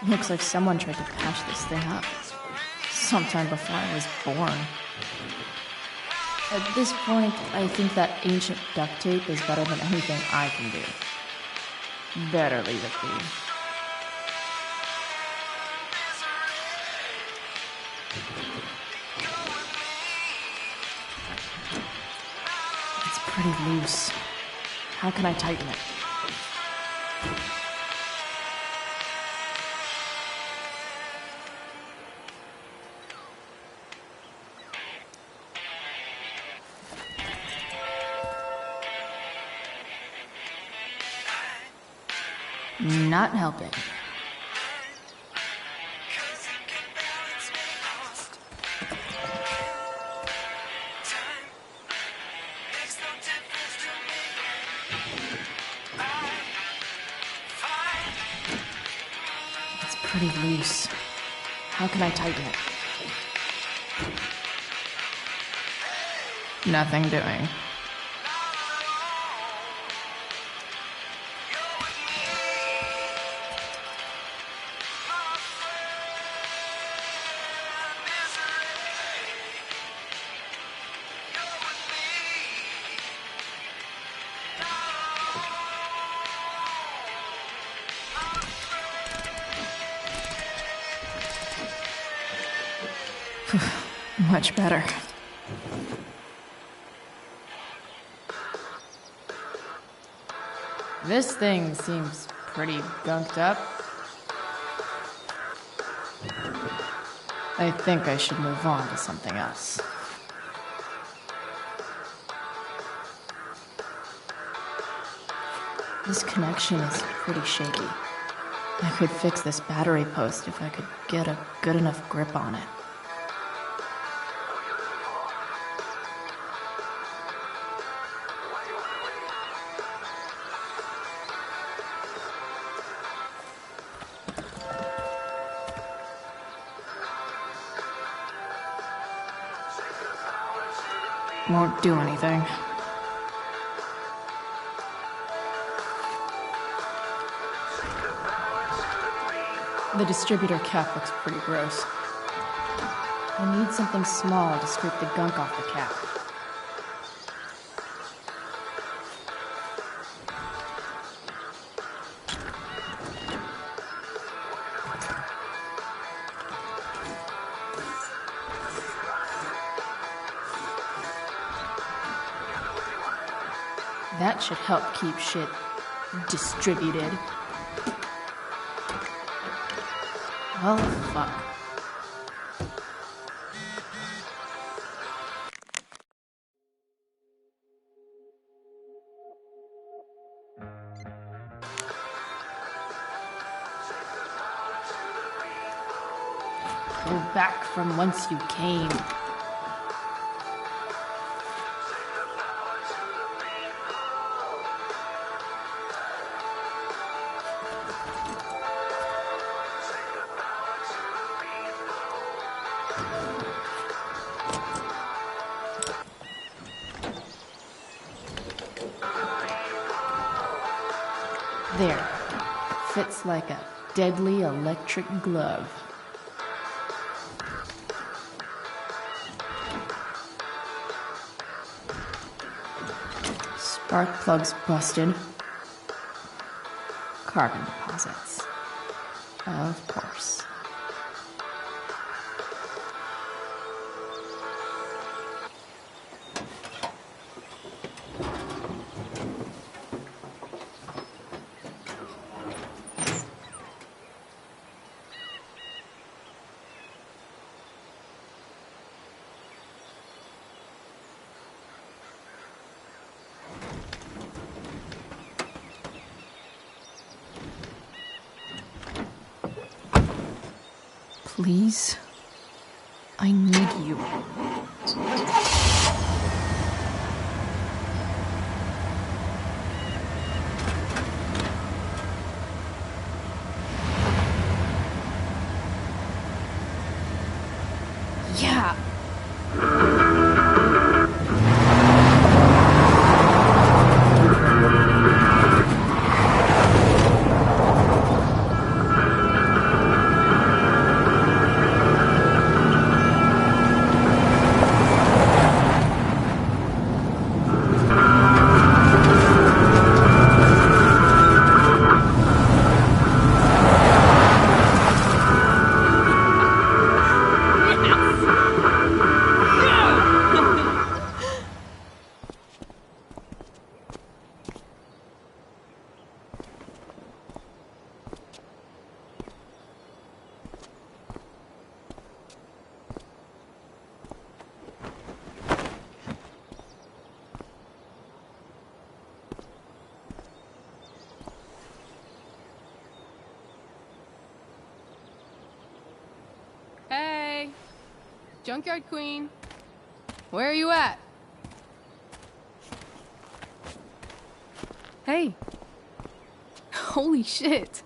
Looks like someone tried to patch this thing up. Sometime before I was born. At this point, I think that ancient duct tape is better than anything I can do. Better leave it be. pretty loose. How can I tighten it? Not helping. It's pretty loose. How can I tighten it? Nothing doing. Much better. This thing seems pretty gunked up. I think I should move on to something else. This connection is pretty shaky. I could fix this battery post if I could get a good enough grip on it. Won't do anything. The distributor cap looks pretty gross. I need something small to scrape the gunk off the cap. That should help keep shit distributed. Oh, fuck. Go back from whence you came. There. Fits like a deadly electric glove. Spark plugs busted. Carbon deposits. Of course. Please, I need you. Yeah. Junkyard Queen. Where are you at? Hey. Holy shit.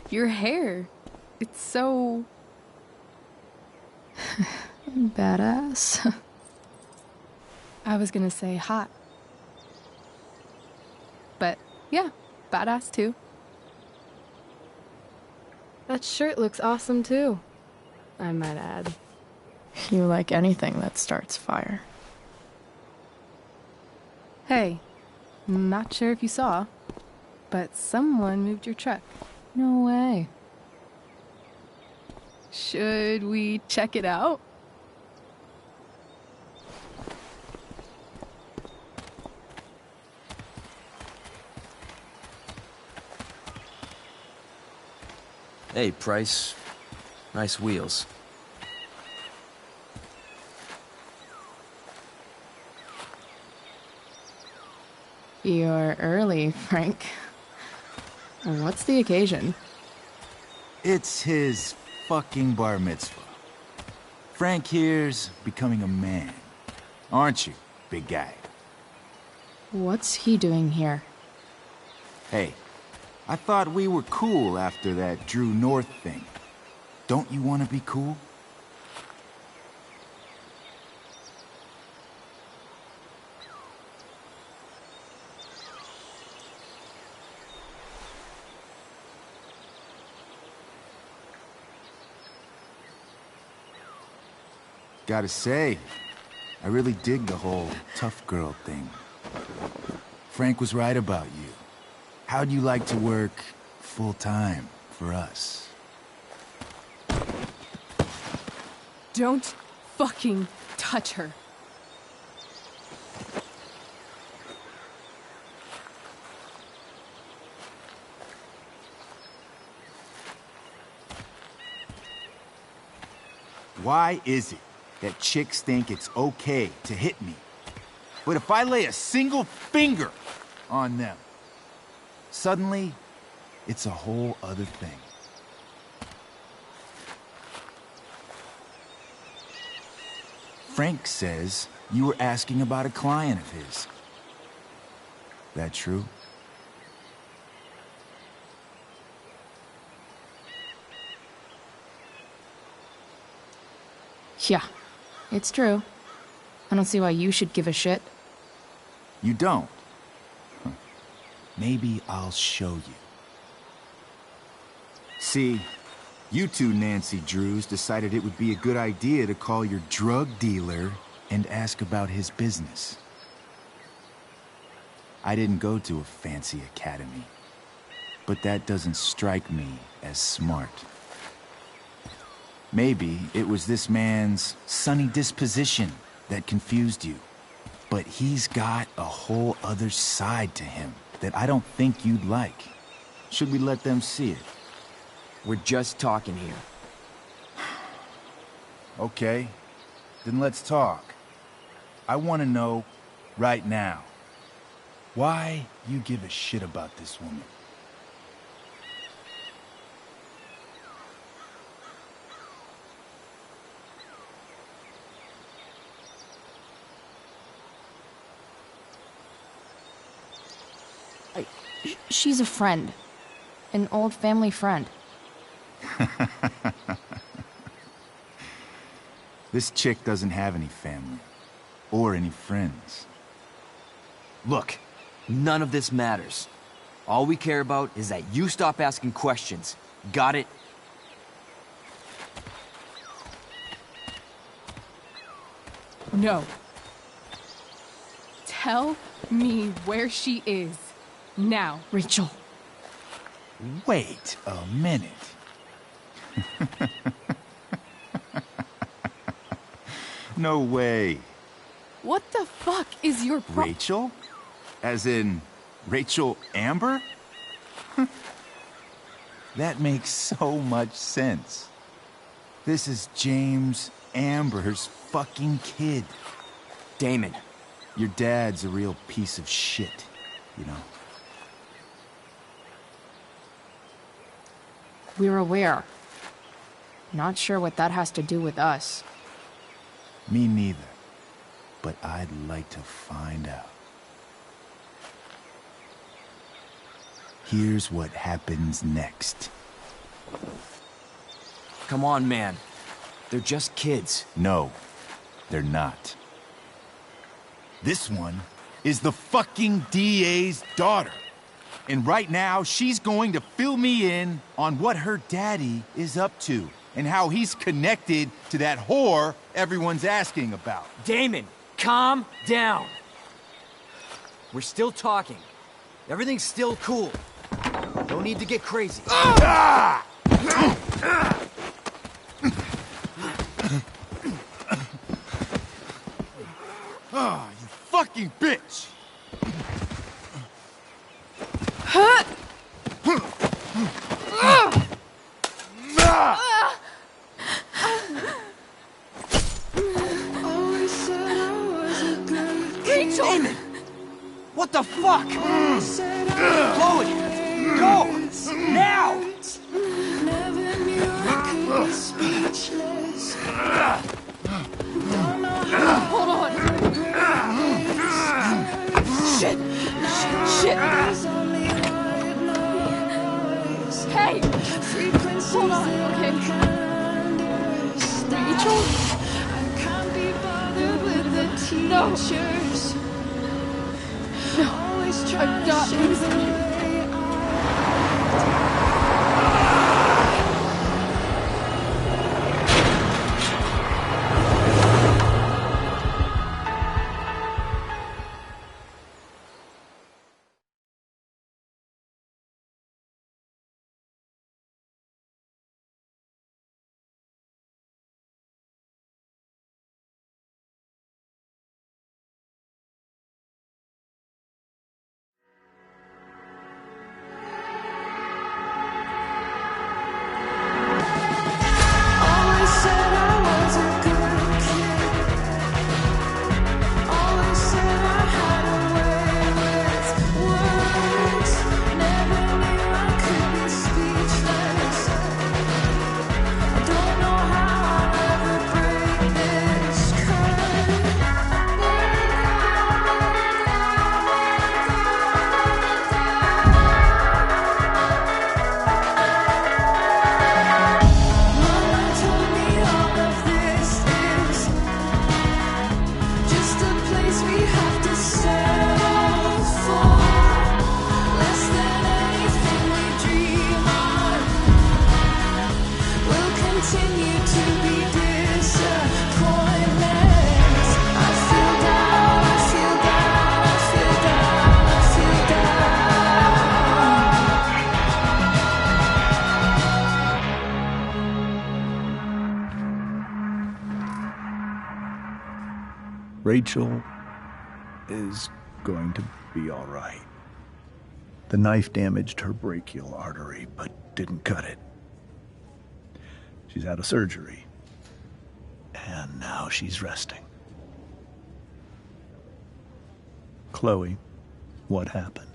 Your hair. It's so... Badass. I was gonna say hot. But yeah, badass too. That shirt looks awesome too, I might add. You like anything that starts fire. Hey, not sure if you saw, but someone moved your truck. No way. Should we check it out? Hey, Price. Nice wheels. You're early, Frank. What's the occasion? It's his fucking bar mitzvah. Frank here's becoming a man. Aren't you, big guy? What's he doing here? Hey, I thought we were cool after that Drew North thing. Don't you want to be cool? Gotta say, I really dig the whole tough girl thing. Frank was right about you. How'd you like to work full-time for us? Don't fucking touch her. Why is it that chicks think it's okay to hit me? But if I lay a single finger on them, suddenly, it's a whole other thing. Frank says you were asking about a client of his. That true? Yeah, it's true. I don't see why you should give a shit. You don't? Huh. Maybe I'll show you. See, you two Nancy Drews decided it would be a good idea to call your drug dealer and ask about his business. I didn't go to a fancy academy, but that doesn't strike me as smart. Maybe it was this man's sunny disposition that confused you. But he's got a whole other side to him that I don't think you'd like. Should we let them see it? We're just talking here. Okay, then let's talk. I want to know, right now, why you give a shit about this woman. She's a friend. An old family friend. This chick doesn't have any family. Or any friends. Look, none of this matters. All we care about is that you stop asking questions. Got it? No. Tell me where she is. Now. Rachel. Wait a minute. No way. What the fuck is your Rachel? As in, Rachel Amber? That makes so much sense. This is James Amber's fucking kid. Damon. Your dad's a real piece of shit, you know? We're aware. Not sure what that has to do with us. Me neither. But I'd like to find out. Here's what happens next. Come on, man. They're just kids. No, they're not. This one is the fucking DA's daughter. And right now, she's going to fill me in on what her daddy is up to and how he's connected to that whore everyone's asking about. Damon, calm down. We're still talking. Everything's still cool. No need to get crazy. Ah! Ah, you fucking bitch! Huh? Rachel! Damon! What the fuck? Chloe! Go! Now! Hold on! Shit! Shit! Hey! Hold on, okay? Rachel? No! No, I'm not losing you. Rachel is going to be all right. The knife damaged her brachial artery, but didn't cut it. She's out of surgery, and now she's resting. Chloe, what happened?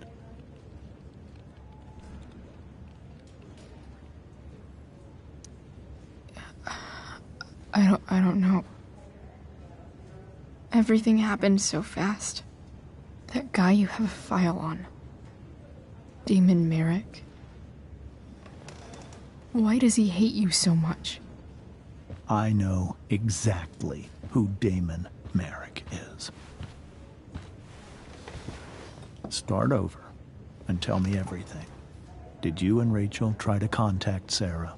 I don't know. Everything happened so fast. That guy you have a file on. Damon Merrick. Why does he hate you so much? I know exactly who Damon Merrick is. Start over and tell me everything. Did you and Rachel try to contact Sarah?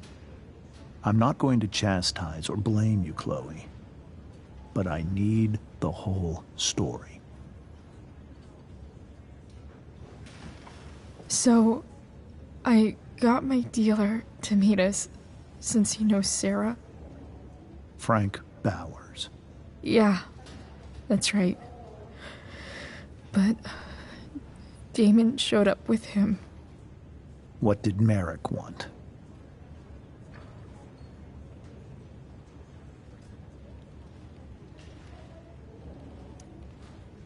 I'm not going to chastise or blame you, Chloe, but I need the whole story. So, I got my dealer to meet us, since he knows Sarah. Frank Bowers. Yeah, that's right. But Damon showed up with him. What did Merrick want?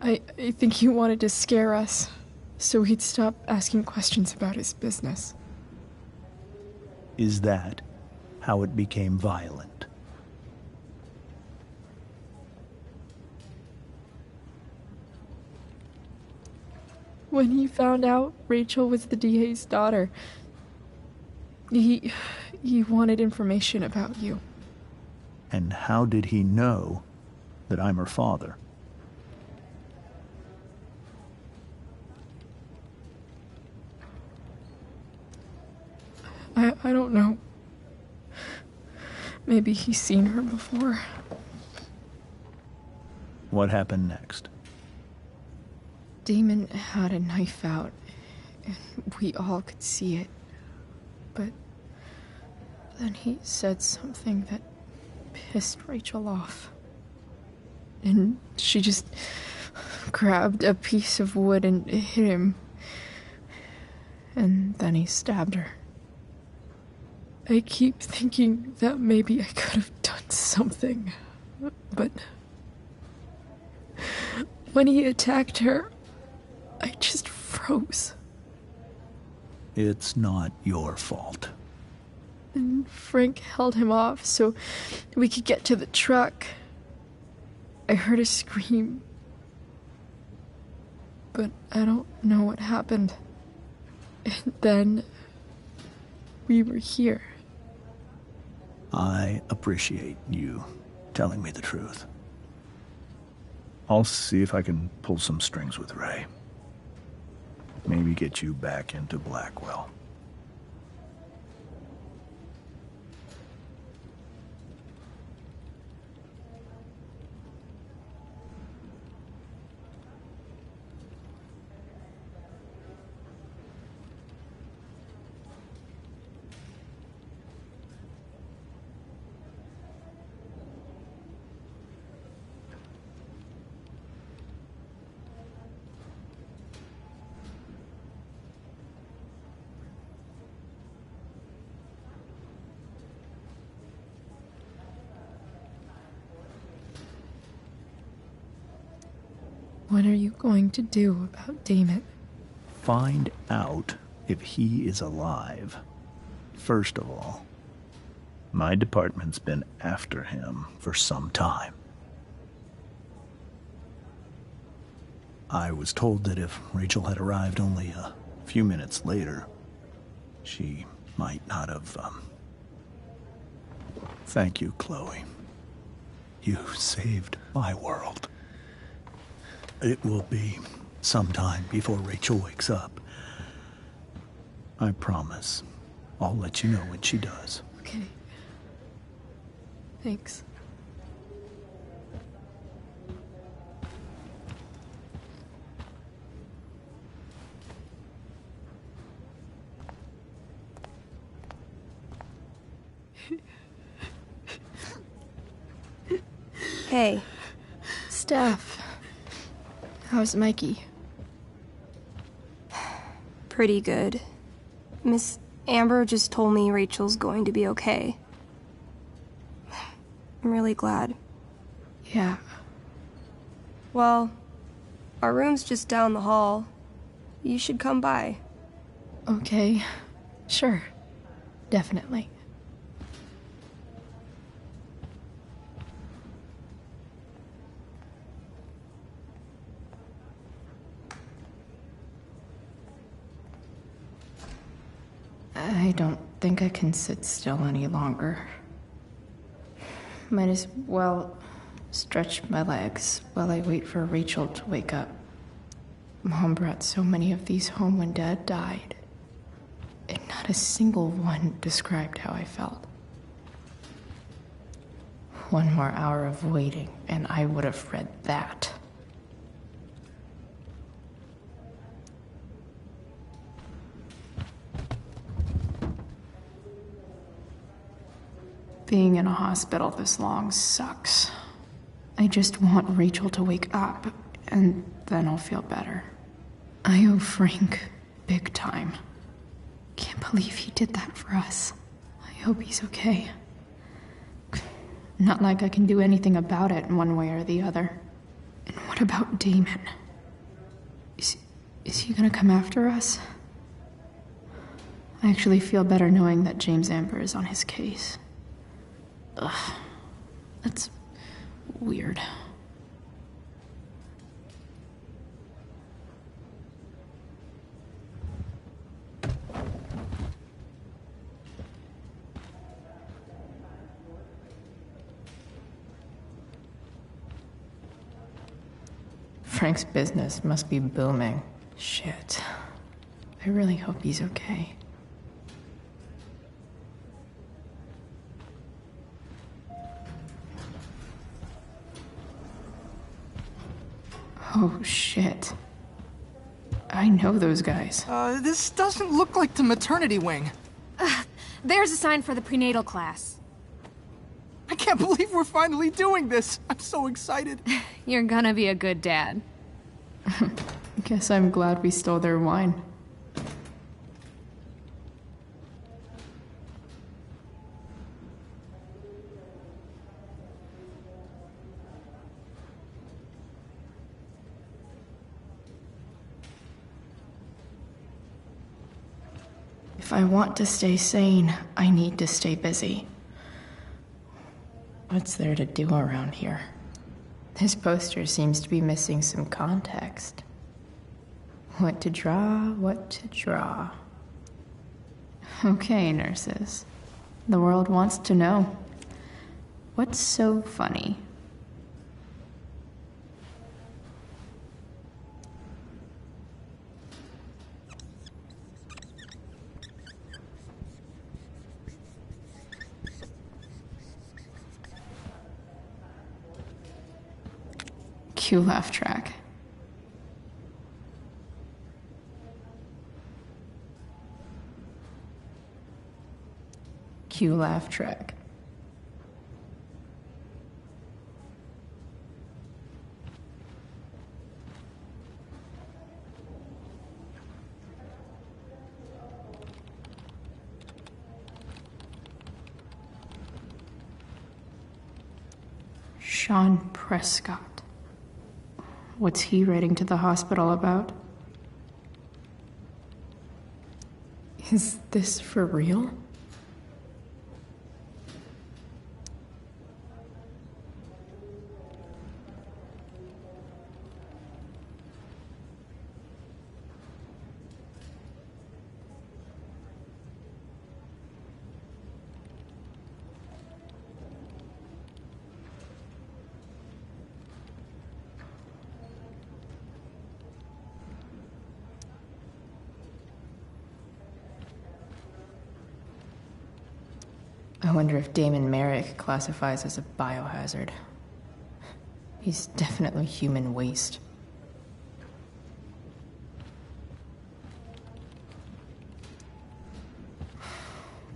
I think he wanted to scare us, so he'd stop asking questions about his business. Is that how it became violent? when he found out Rachel was the DA's daughter, he wanted information about you. And how did he know that I'm her father? I don't know. Maybe he's seen her before. What happened next? Damon had a knife out, and we all could see it. But then he said something that pissed Rachel off. And she just grabbed a piece of wood and hit him. And then he stabbed her. I keep thinking that maybe I could have done something, but when he attacked her, I just froze. It's not your fault. And Frank held him off so we could get to the truck. I heard a scream, but I don't know what happened. And then we were here. I appreciate you telling me the truth. I'll see if I can pull some strings with Ray. Maybe get you back into Blackwell. What are you going to do about Damon? Find out if he is alive. First of all, my department's been after him for some time. I was told that if Rachel had arrived only a few minutes later, she might not have, Thank you, Chloe. You saved my world. It will be some time before Rachel wakes up. I promise. I'll let you know when she does. Okay. Thanks. Hey. Steph. How's Mikey? Pretty good. Miss Amber just told me Rachel's going to be okay. I'm really glad. Yeah. Well, our room's just down the hall. You should come by. Okay. Sure. Definitely. I don't think I can sit still any longer. Might as well stretch my legs while I wait for Rachel to wake up. Mom brought so many of these home when Dad died, and not a single one described how I felt. One more hour of waiting, and I would have read that. Being in a hospital this long sucks. I just want Rachel to wake up, and then I'll feel better. I owe Frank big time. Can't believe he did that for us. I hope he's okay. Not like I can do anything about it in one way or the other. And what about Damon? Is he gonna come after us? I actually feel better knowing that James Amber is on his case. Ugh, that's weird. Frank's business must be booming. Shit. I really hope he's okay. Oh, shit. I know those guys. This doesn't look like the maternity wing. There's a sign for the prenatal class. I can't believe we're finally doing this. I'm so excited. You're gonna be a good dad. Guess I'm glad we stole their wine. If I want to stay sane, I need to stay busy. What's there to do around here? This poster seems to be missing some context. What to draw, what to draw. Okay, nurses. The world wants to know. What's so funny? Cue laugh track. Cue laugh track. Sean Prescott. What's he writing to the hospital about? Is this for real? I wonder if Damon Merrick classifies as a biohazard. He's definitely human waste.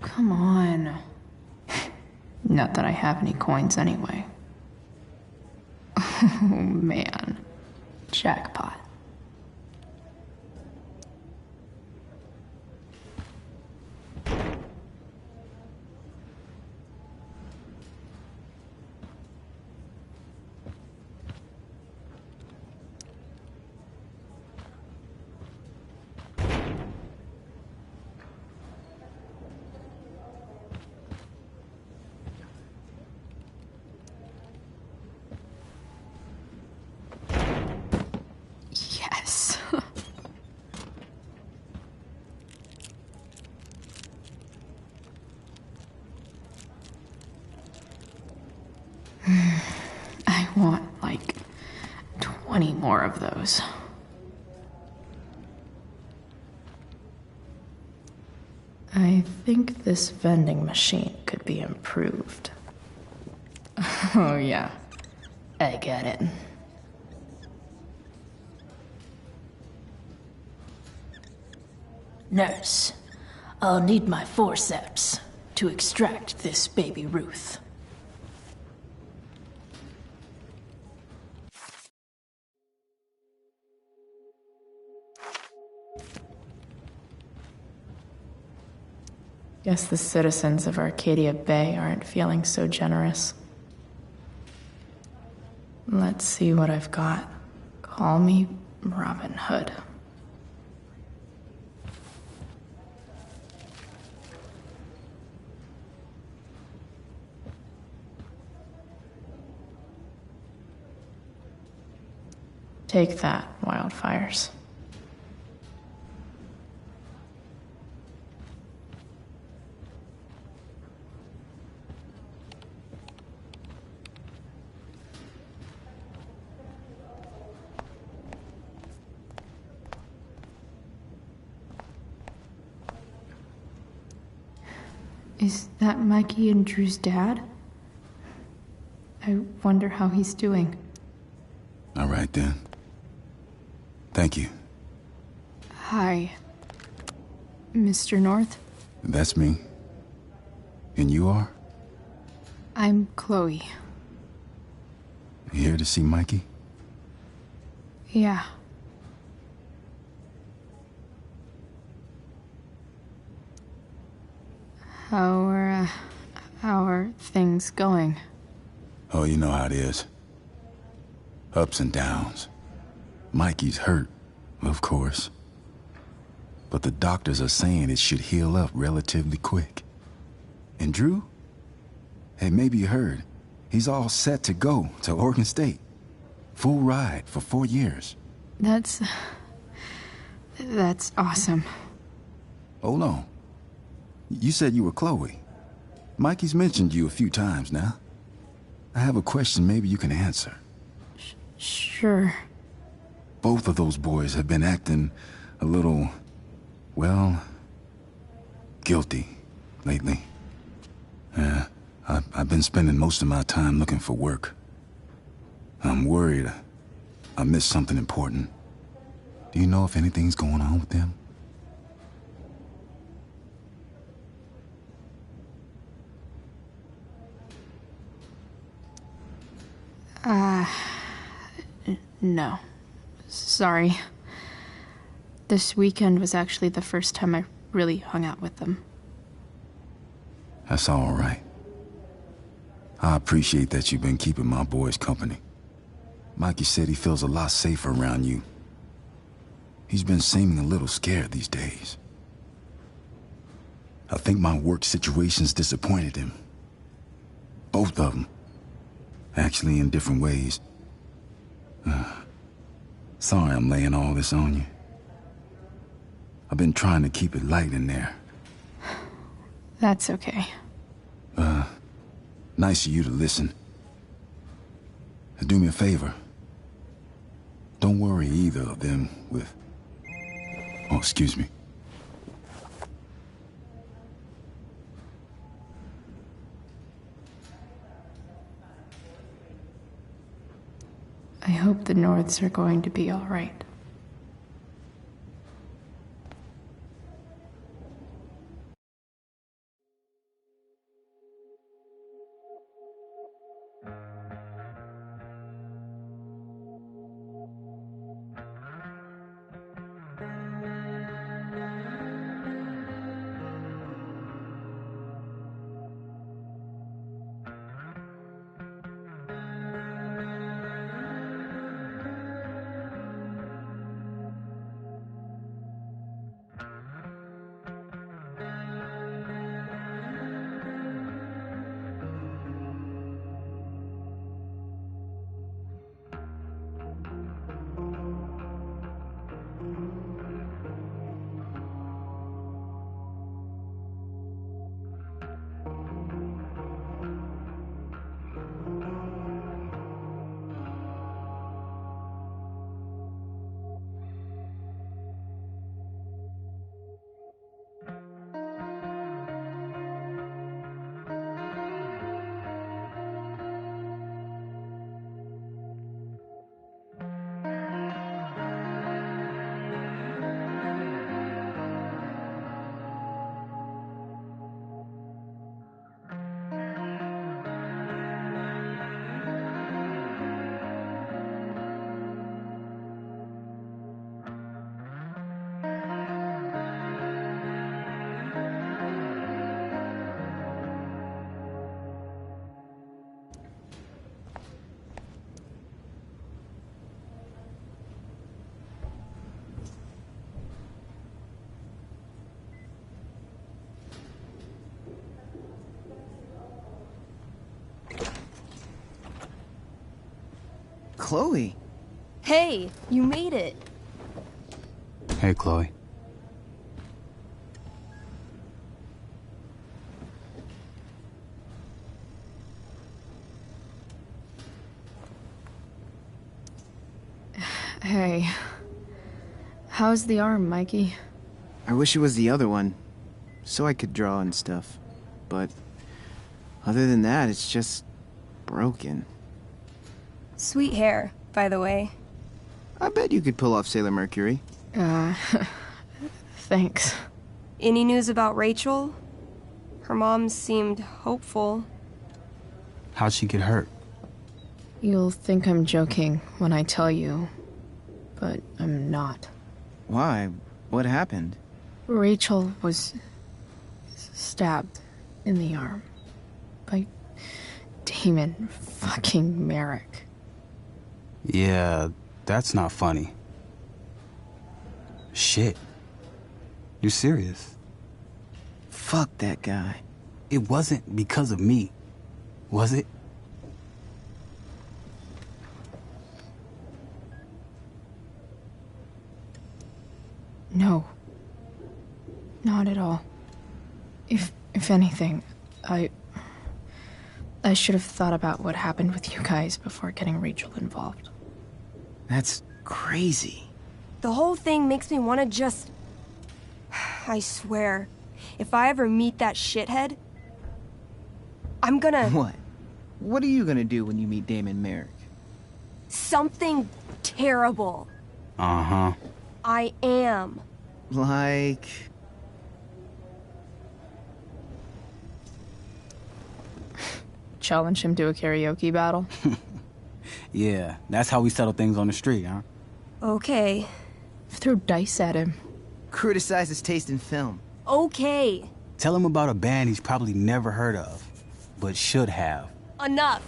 Come on. Not that I have any coins anyway. Oh man. Jackpot. Yes. I want like 20 more of those. I think this vending machine could be improved. Oh yeah, I got it. Nurse, I'll need my forceps to extract this baby Ruth. Guess the citizens of Arcadia Bay aren't feeling so generous. Let's see what I've got. Call me Robin Hood. Take that, wildfires. Is that Mikey and Drew's dad? I wonder how he's doing. All right, then. Thank you. Hi, Mr. North. That's me. And you are? I'm Chloe. You here to see Mikey? Yeah. How are things going? Oh, you know how it is. Ups and downs. Mikey's hurt, of course. But the doctors are saying it should heal up relatively quick. And Drew? Hey, maybe you heard. He's all set to go to Oregon State. Full ride for 4 years. That's awesome. Hold on. You said you were Chloe. Mikey's mentioned you a few times now. I have a question maybe you can answer. Sure. Both of those boys have been acting a little, well, guilty lately. I've been spending most of my time looking for work. I'm worried I missed something important. Do you know if anything's going on with them? No. Sorry. This weekend was actually the first time I really hung out with them. That's all right. I appreciate that you've been keeping my boys company. Mikey said he feels a lot safer around you. He's been seeming a little scared these days. I think my work situation's disappointed him. Both of them. Actually, in different ways. Sorry I'm laying all this on you. I've been trying to keep it light in there. That's okay. Nice of you to listen. Do me a favor. Don't worry either of them with... Oh, excuse me. I hope the Norths are going to be all right. Chloe. Hey, you made it. Hey, Chloe. Hey. How's the arm, Mikey? I wish it was the other one, so I could draw and stuff. but other than that, it's just broken. Sweet hair, by the way. I bet you could pull off Sailor Mercury. Thanks. Any news about Rachel? Her mom seemed hopeful. How'd she get hurt? You'll think I'm joking when I tell you, but I'm not. Why? What happened? Rachel was stabbed in the arm by Damon fucking Merrick. Yeah, that's not funny. Shit. You're serious? Fuck that guy. It wasn't because of me, was it? No. Not at all. If anything, I should have thought about what happened with you guys before getting Rachel involved. That's crazy. The whole thing makes me want to just... I swear, if I ever meet that shithead, I'm gonna... What? What are you gonna do when you meet Damon Merrick? Something terrible. Uh-huh. I am. Like... Challenge him to a karaoke battle? Yeah, that's how we settle things on the street, huh? Okay. Throw dice at him. Criticize his taste in film. Okay. Tell him about a band he's probably never heard of, but should have. Enough.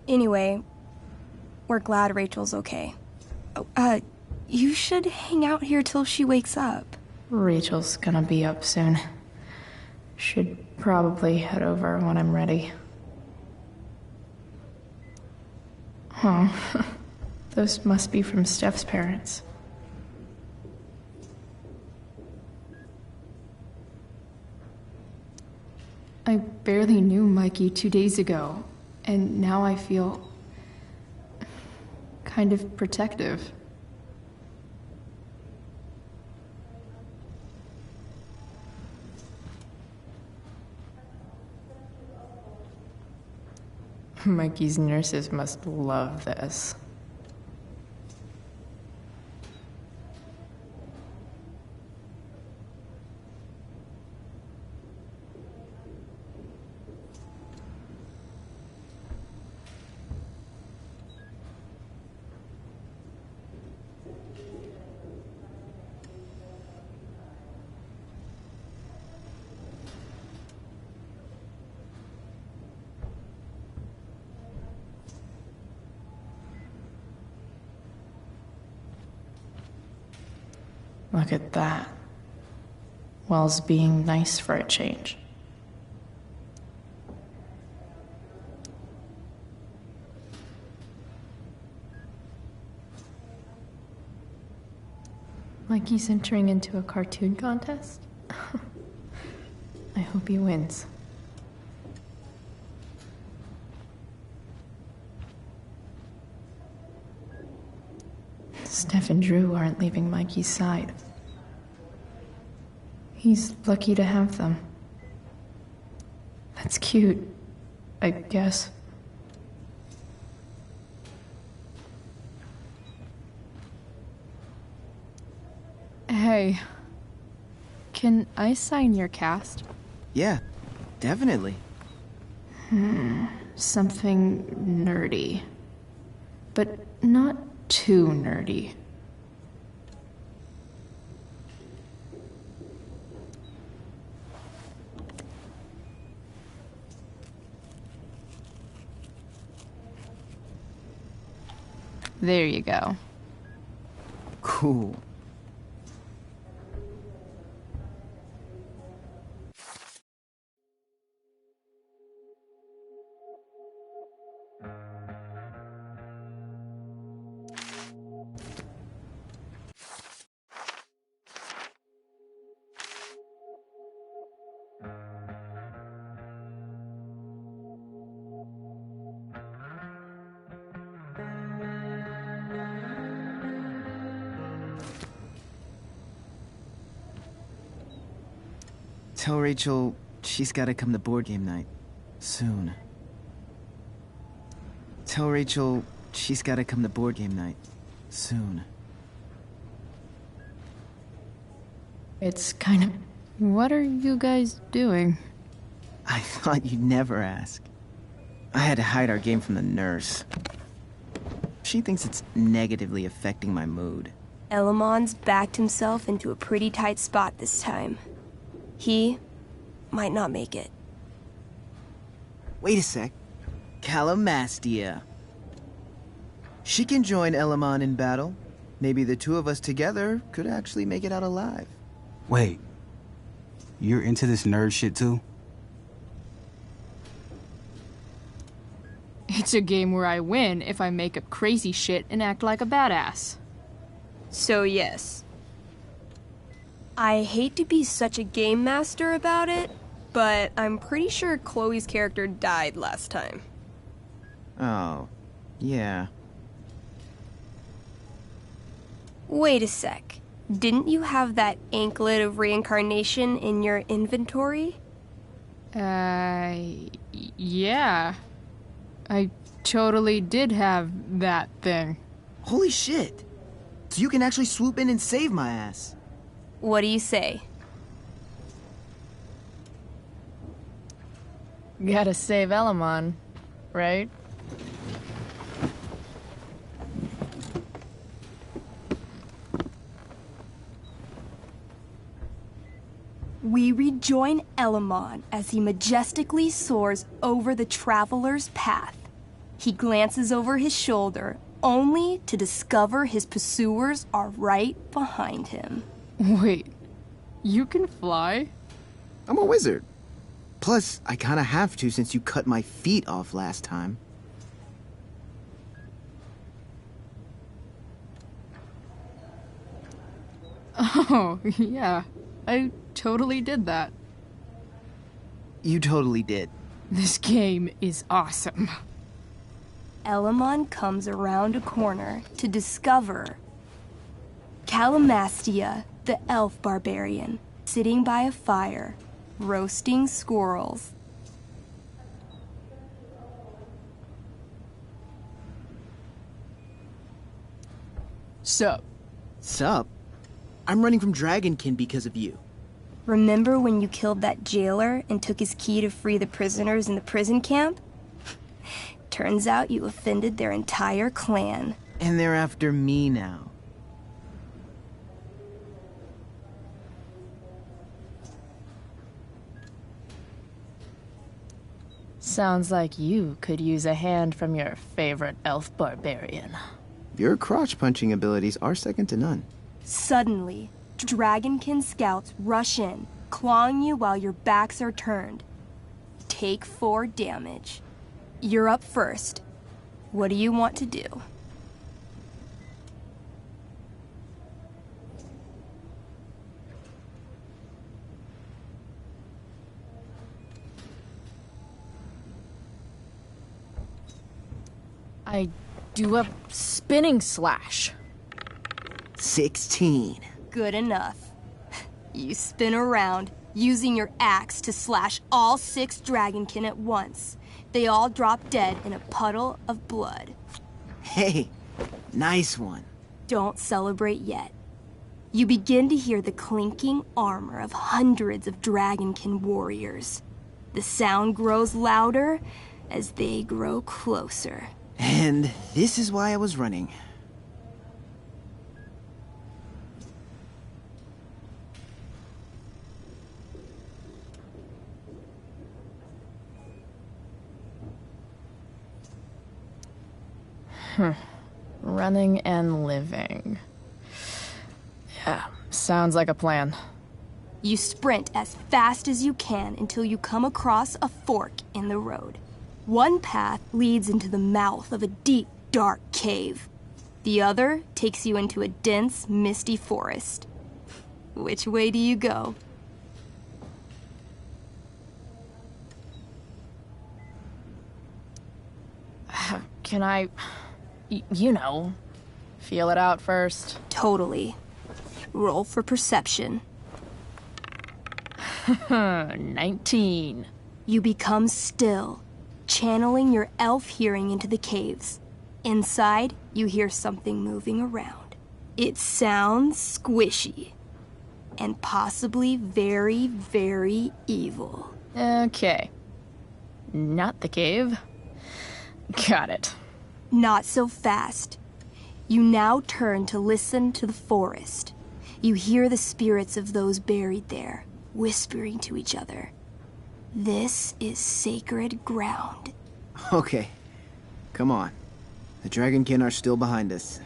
Anyway, we're glad Rachel's okay. Oh, you should hang out here till she wakes up. Rachel's gonna be up soon. Should probably head over when I'm ready. Huh. Those must be from Steph's parents. I barely knew Mikey 2 days ago, and now I feel kind of protective. Mikey's nurses must love this. Look at that. Wells being nice for a change. Mikey's entering into a cartoon contest? I hope he wins. Steph and Drew aren't leaving Mikey's side. He's lucky to have them. That's cute, I guess. Hey, can I sign your cast? Yeah, definitely. Something nerdy. But not too nerdy. There you go. Cool. Tell Rachel she's gotta come to board game night. Soon. Tell Rachel she's gotta come to board game night. Soon. It's kind of... What are you guys doing? I thought you'd never ask. I had to hide our game from the nurse. She thinks it's negatively affecting my mood. Elamon's backed himself into a pretty tight spot this time. He might not make it. Wait a sec. Calamastia. She can join Elamon in battle. Maybe the two of us together could actually make it out alive. Wait. You're into this nerd shit too? It's a game where I win if I make up crazy shit and act like a badass. So yes. I hate to be such a game master about it, but I'm pretty sure Chloe's character died last time. Oh, yeah. Wait a sec. Didn't you have that anklet of reincarnation in your inventory? Yeah. I totally did have that thing. Holy shit! So you can actually swoop in and save my ass. What do you say? Gotta save Elamon, right? We rejoin Elamon as he majestically soars over the traveler's path. He glances over his shoulder, only to discover his pursuers are right behind him. Wait, you can fly? I'm a wizard. Plus, I kinda have to since you cut my feet off last time. Oh, yeah. I totally did that. You totally did. This game is awesome. Elamon comes around a corner to discover Calamastia, the elf barbarian, sitting by a fire, roasting squirrels. Sup? Sup? I'm running from Dragonkin because of you. Remember when you killed that jailer and took his key to free the prisoners in the prison camp? Turns out you offended their entire clan. And they're after me now. Sounds like you could use a hand from your favorite elf barbarian. Your crotch-punching abilities are second to none. Suddenly, Dragonkin scouts rush in, clawing you while your backs are turned. Take 4 damage. You're up first. What do you want to do? I do a spinning slash. 16. Good enough. You spin around, using your axe to slash all 6 Dragonkin at once. They all drop dead in a puddle of blood. Hey, nice one. Don't celebrate yet. You begin to hear the clinking armor of hundreds of Dragonkin warriors. The sound grows louder as they grow closer. And this is why I was running. Running and living. Yeah, sounds like a plan. You sprint as fast as you can until you come across a fork in the road. One path leads into the mouth of a deep, dark cave. The other takes you into a dense, misty forest. Which way do you go? Can I, you know, feel it out first? Totally. Roll for perception. 19. You become still, channeling your elf hearing into the caves. Inside, you hear something moving around. It sounds squishy, and possibly very, very evil. Okay. Not the cave. Got it. Not so fast. You now turn to listen to the forest. You hear the spirits of those buried there, whispering to each other. This is sacred ground. Okay, come on. The Dragonkin are still behind us.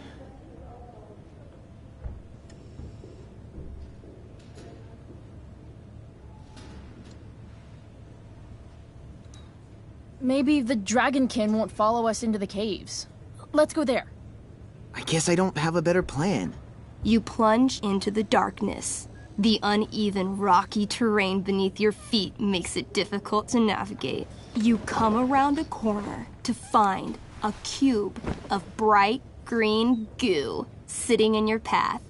Maybe the Dragonkin won't follow us into the caves. Let's go there. I guess I don't have a better plan. You plunge into the darkness. The uneven, rocky terrain beneath your feet makes it difficult to navigate. You come around a corner to find a cube of bright green goo sitting in your path.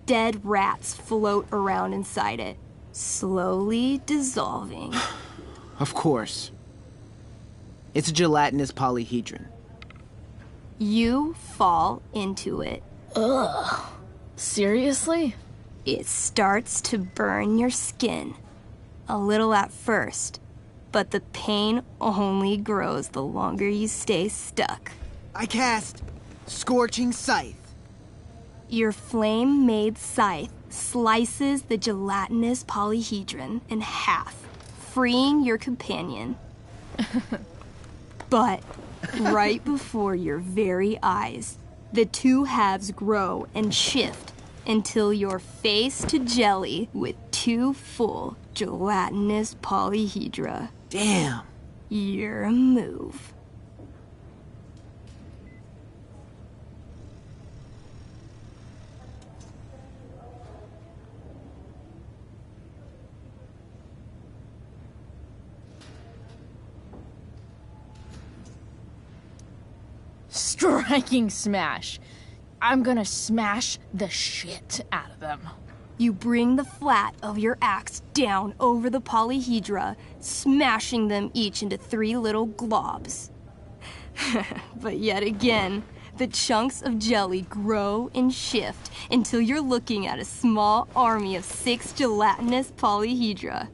Dead rats float around inside it, slowly dissolving. Of course. It's a gelatinous polyhedron. You fall into it. Ugh. Seriously? It starts to burn your skin. A little at first, but the pain only grows the longer you stay stuck. I cast Scorching Scythe. Your flame-made scythe slices the gelatinous polyhedron in half, freeing your companion. But right before your very eyes, the two halves grow and shift until you're face to jelly with two full gelatinous polyhedra. Damn. Your move. Striking smash. I'm gonna smash the shit out of them. You bring the flat of your axe down over the polyhedra, smashing them each into 3 little globs. But yet again, the chunks of jelly grow and shift until you're looking at a small army of 6 gelatinous polyhedra.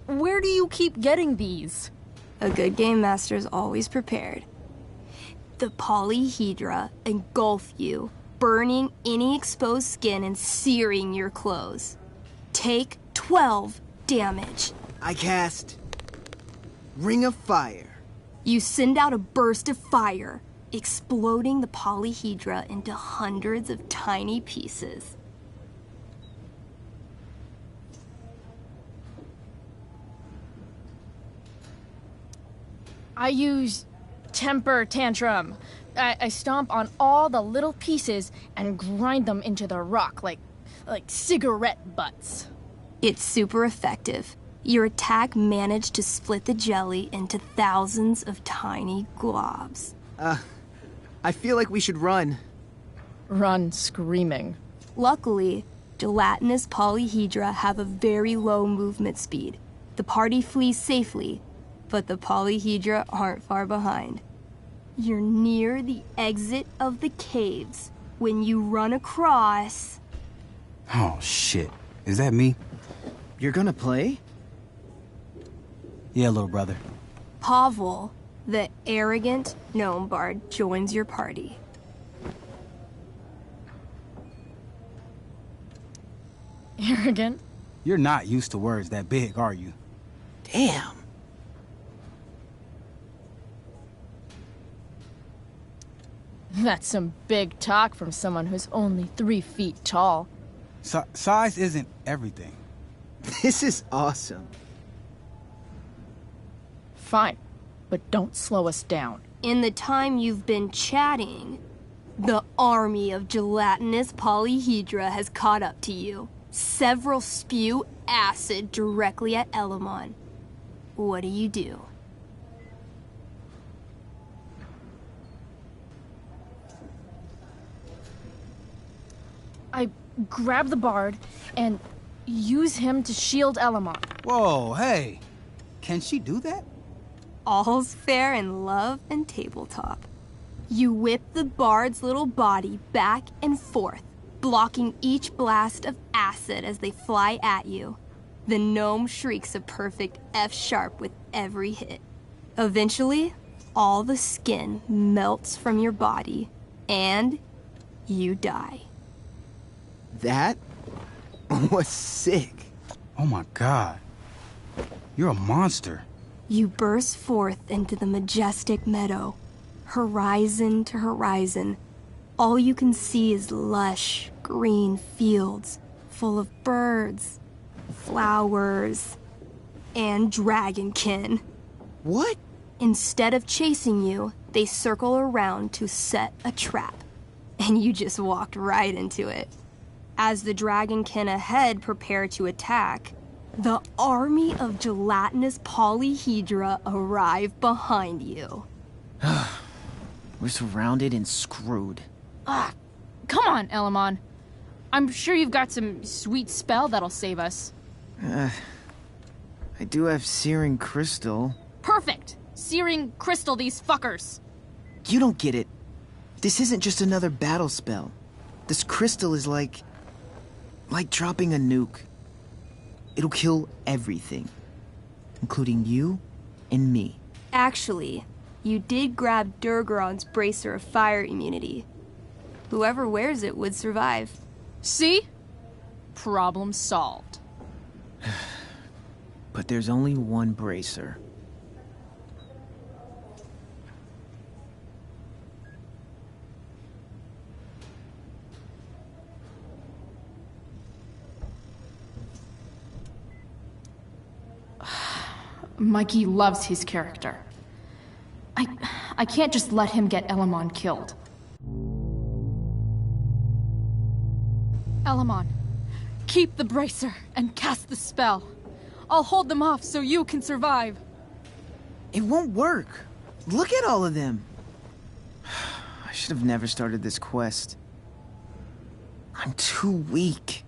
Where do you keep getting these? A good game master is always prepared. The polyhedra engulf you, burning any exposed skin and searing your clothes. Take 12 damage. I cast Ring of Fire. You send out a burst of fire, exploding the polyhedra into hundreds of tiny pieces. I use temper tantrum. I stomp on all the little pieces and grind them into the rock like cigarette butts. It's super effective. Your attack managed to split the jelly into thousands of tiny globs. I feel like we should run. Run screaming. Luckily, gelatinous polyhedra have a very low movement speed. The party flees safely, but the polyhedra aren't far behind. You're near the exit of the caves when you run across... Oh, shit. Is that me? You're gonna play? Yeah, little brother. Pavel, the arrogant gnome bard, joins your party. Arrogant? You're not used to words that big, are you? Damn. That's some big talk from someone who's only 3 feet tall. Size isn't everything. This is awesome. Fine, but don't slow us down. In the time you've been chatting, the army of gelatinous polyhedra has caught up to you. Several spew acid directly at Elamon. What do? I grab the bard and use him to shield Elamon. Whoa, hey. Can she do that? All's fair in love and tabletop. You whip the bard's little body back and forth, blocking each blast of acid as they fly at you. The gnome shrieks a perfect F-sharp with every hit. Eventually, all the skin melts from your body, and you die. That was sick. Oh my god. You're a monster. You burst forth into the majestic meadow, horizon to horizon. All you can see is lush, green fields full of birds, flowers, and dragonkin. What? Instead of chasing you, they circle around to set a trap, and you just walked right into it. As the dragonkin ahead prepare to attack, the army of gelatinous polyhedra arrive behind you. We're surrounded and screwed. Come on, Elamon. I'm sure you've got some sweet spell that'll save us. I do have searing crystal. Perfect! Searing crystal these fuckers. You don't get it. This isn't just another battle spell. This crystal is like dropping a nuke. It'll kill everything, including you and me. Actually, you did grab Durgaron's bracer of fire immunity. Whoever wears it would survive. See? Problem solved. But there's only one bracer. Mikey loves his character. I can't just let him get Elamon killed. Elamon, keep the bracer and cast the spell. I'll hold them off so you can survive. It won't work. Look at all of them. I should have never started this quest. I'm too weak.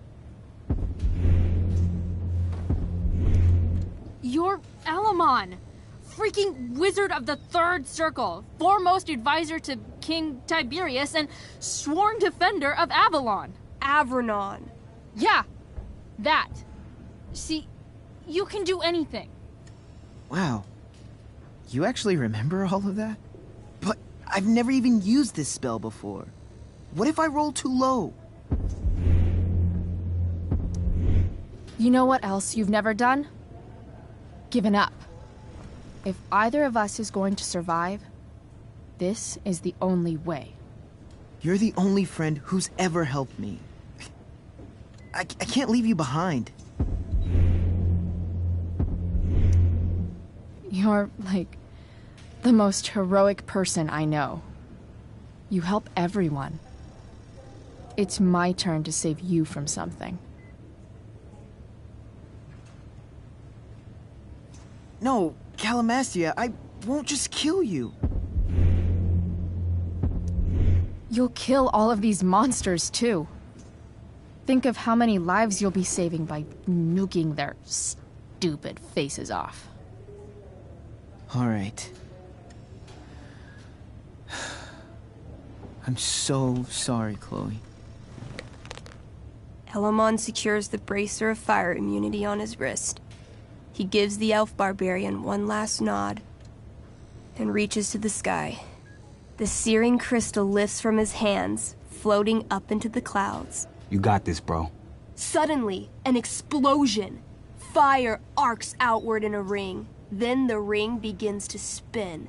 You're Elamon, freaking wizard of the Third Circle, foremost advisor to King Tiberius, and sworn defender of Avalon. Avranon. Yeah, that. See, you can do anything. Wow. You actually remember all of that? But I've never even used this spell before. What if I roll too low? You know what else you've never done? Given up. If either of us is going to survive, this is the only way. You're the only friend who's ever helped me. I can't leave you behind. You're, like, the most heroic person I know. You help everyone. It's my turn to save you from something. No, Calamastia, I won't just kill you. You'll kill all of these monsters, too. Think of how many lives you'll be saving by nuking their stupid faces off. All right. I'm so sorry, Chloe. Elamon secures the bracer of fire immunity on his wrist. He gives the elf barbarian one last nod and reaches to the sky. The searing crystal lifts from his hands, floating up into the clouds. You got this, bro. Suddenly, an explosion. Fire arcs outward in a ring. Then the ring begins to spin.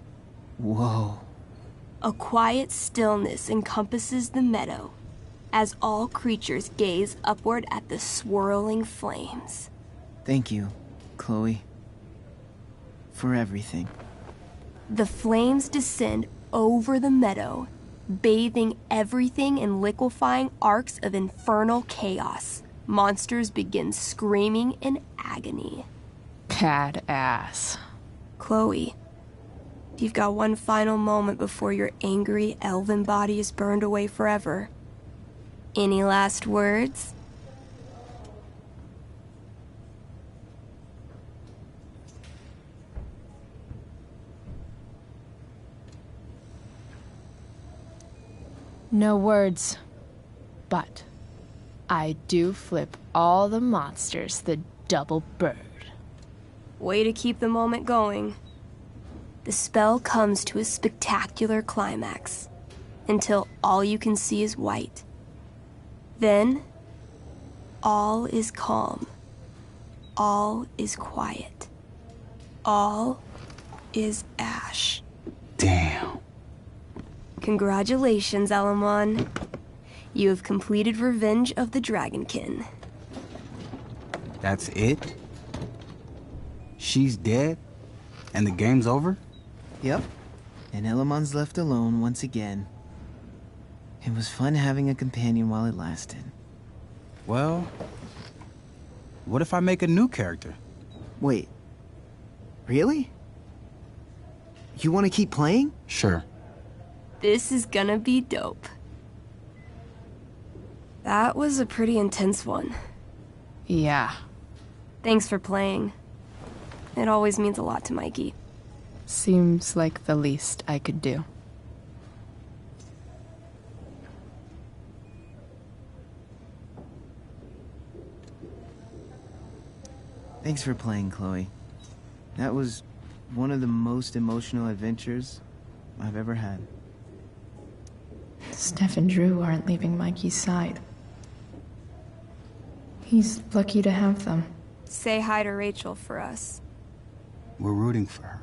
Whoa. A quiet stillness encompasses the meadow as all creatures gaze upward at the swirling flames. Thank you, Chloe, for everything. The flames descend over the meadow, bathing everything in liquefying arcs of infernal chaos. Monsters begin screaming in agony. Badass. Chloe, you've got one final moment before your angry elven body is burned away forever. Any last words? No words. But I do flip all the monsters the double bird. Way to keep the moment going. The spell comes to a spectacular climax until all you can see is white. Then, all is calm. All is quiet. All is ash. Damn. Congratulations, Alamon. You have completed Revenge of the Dragonkin. That's it? She's dead? And the game's over? Yep. And Elamon's left alone once again. It was fun having a companion while it lasted. Well, what if I make a new character? Wait. Really? You want to keep playing? Sure. This is gonna be dope. That was a pretty intense one. Yeah. Thanks for playing. It always means a lot to Mikey. Seems like the least I could do. Thanks for playing, Chloe. That was one of the most emotional adventures I've ever had. Steph and Drew aren't leaving Mikey's side. He's lucky to have them. Say hi to Rachel for us. We're rooting for her.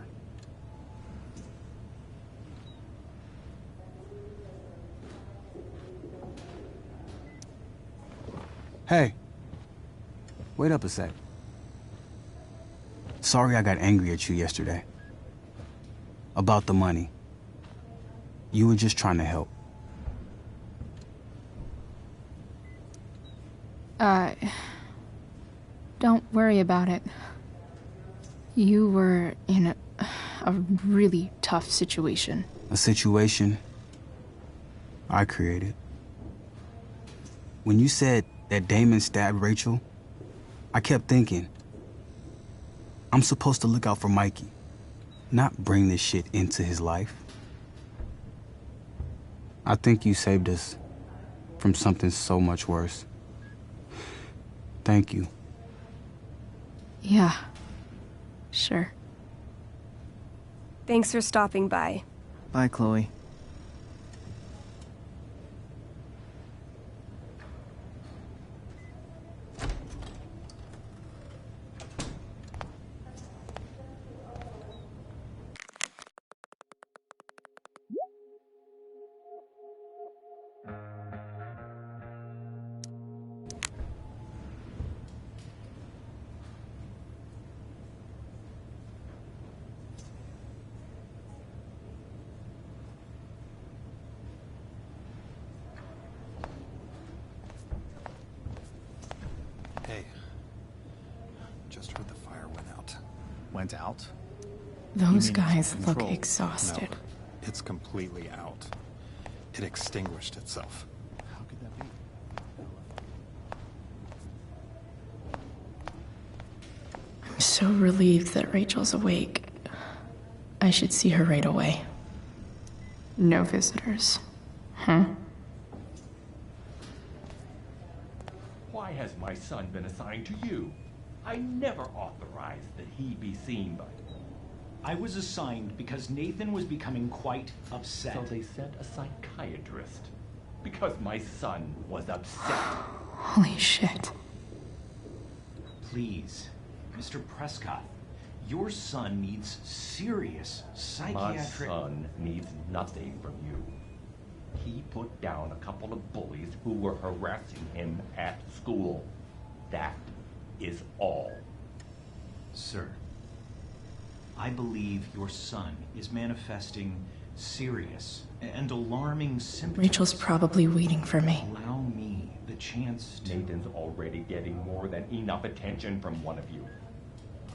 Hey. Wait up a sec. Sorry I got angry at you yesterday. About the money. You were just trying to help. Don't worry about it. You were in a really tough situation. A situation I created. When you said that Damon stabbed Rachel, I kept thinking, I'm supposed to look out for Mikey, not bring this shit into his life. I think you saved us from something so much worse. Thank you. Yeah. Sure. Thanks for stopping by. Bye, Chloe. Hey. Just heard the fire went out. Went out? Those guys it's look controlled? exhausted. No, it's completely out. It extinguished itself. How could that be? I'm so relieved that Rachel's awake. I should see her right away. No visitors. Huh? Why has my son been assigned to you? I never authorized that he be seen by you. I was assigned because Nathan was becoming quite upset. So they sent a psychiatrist. Because my son was upset. Holy shit. Please, Mr. Prescott, your son needs serious psychiatric... My son needs nothing from you. He put down a couple of bullies who were harassing him at school. That is all. Sir, I believe your son is manifesting serious and alarming symptoms. Rachel's probably waiting for me. Allow me the chance to... Nathan's already getting more than enough attention from one of you.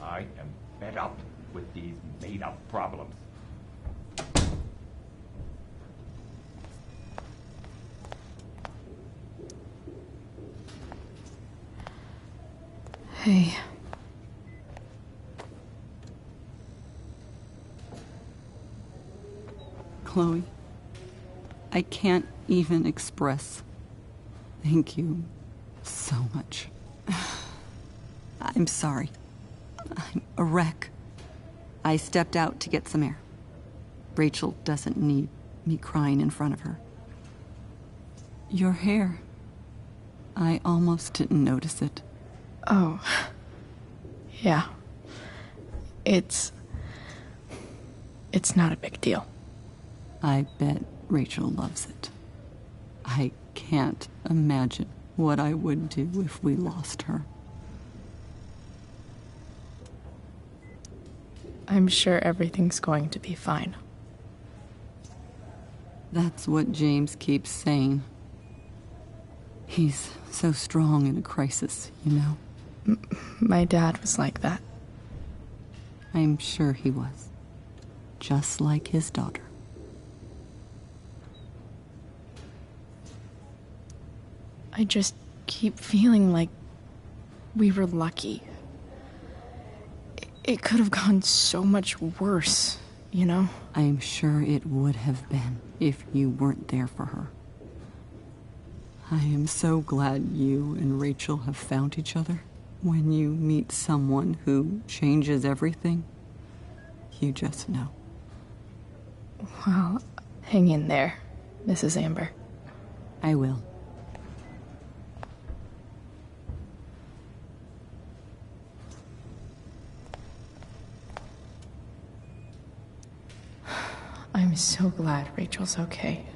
I am fed up with these made-up problems. Hey. Chloe, I can't even express thank you so much. I'm sorry. I'm a wreck. I stepped out to get some air. Rachel doesn't need me crying in front of her. Your hair. I almost didn't notice it. Oh. Yeah. It's not a big deal. I bet Rachel loves it. I can't imagine what I would do if we lost her. I'm sure everything's going to be fine. That's what James keeps saying. He's so strong in a crisis, you know? My dad was like that. I'm sure he was. Just like his daughter. I just keep feeling like we were lucky. It could have gone so much worse, you know? I'm sure it would have been if you weren't there for her. I am so glad you and Rachel have found each other. When you meet someone who changes everything, you just know. Well, hang in there, Mrs. Amber. I will. I'm so glad Rachel's okay.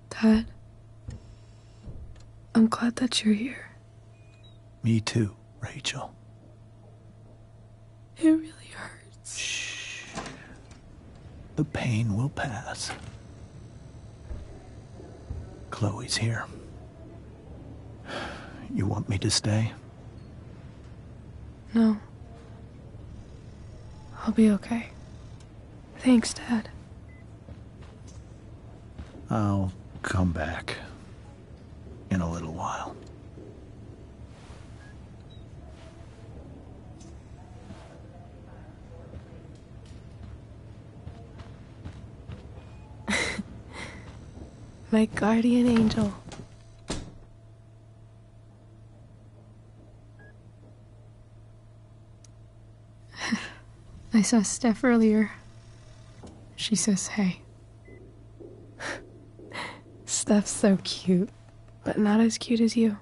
Dad, I'm glad that you're here. Me too, Rachel. It really hurts. Shh. The pain will pass. Chloe's here. You want me to stay? No. I'll be okay. Thanks, Dad. I'll come back in a little while. My guardian angel. I saw Steph earlier. She says hey. Steph's so cute, but not as cute as you.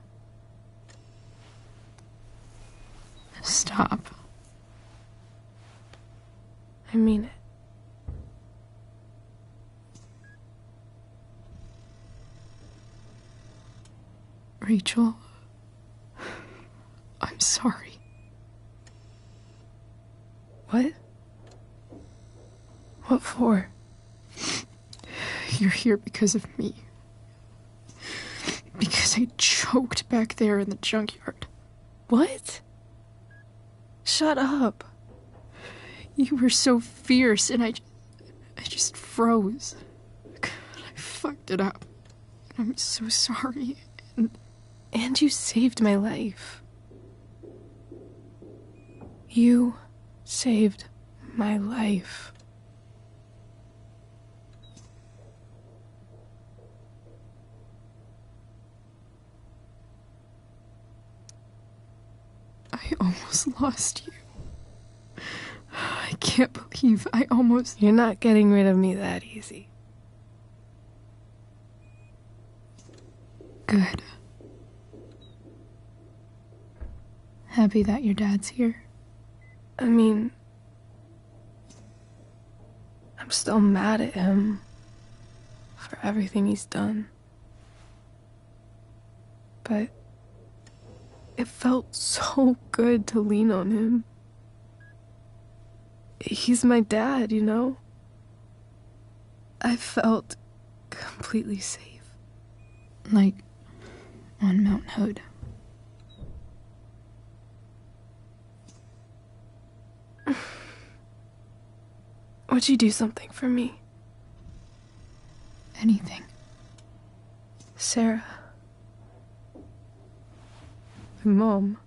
Stop. I mean it. Rachel, I'm sorry. What? What for? You're here because of me. Because I choked back there in the junkyard. What? Shut up. You were so fierce and I just froze. I fucked it up. And I'm so sorry. And you saved my life. You saved my life. I almost lost you. I can't believe I almost... You're not getting rid of me that easy. Good. Happy that your dad's here. I mean, I'm still mad at him for everything he's done. But it felt so good to lean on him. He's my dad, you know? I felt completely safe. Like on Mount Hood. Would you do something for me? Anything. Sarah. Mom.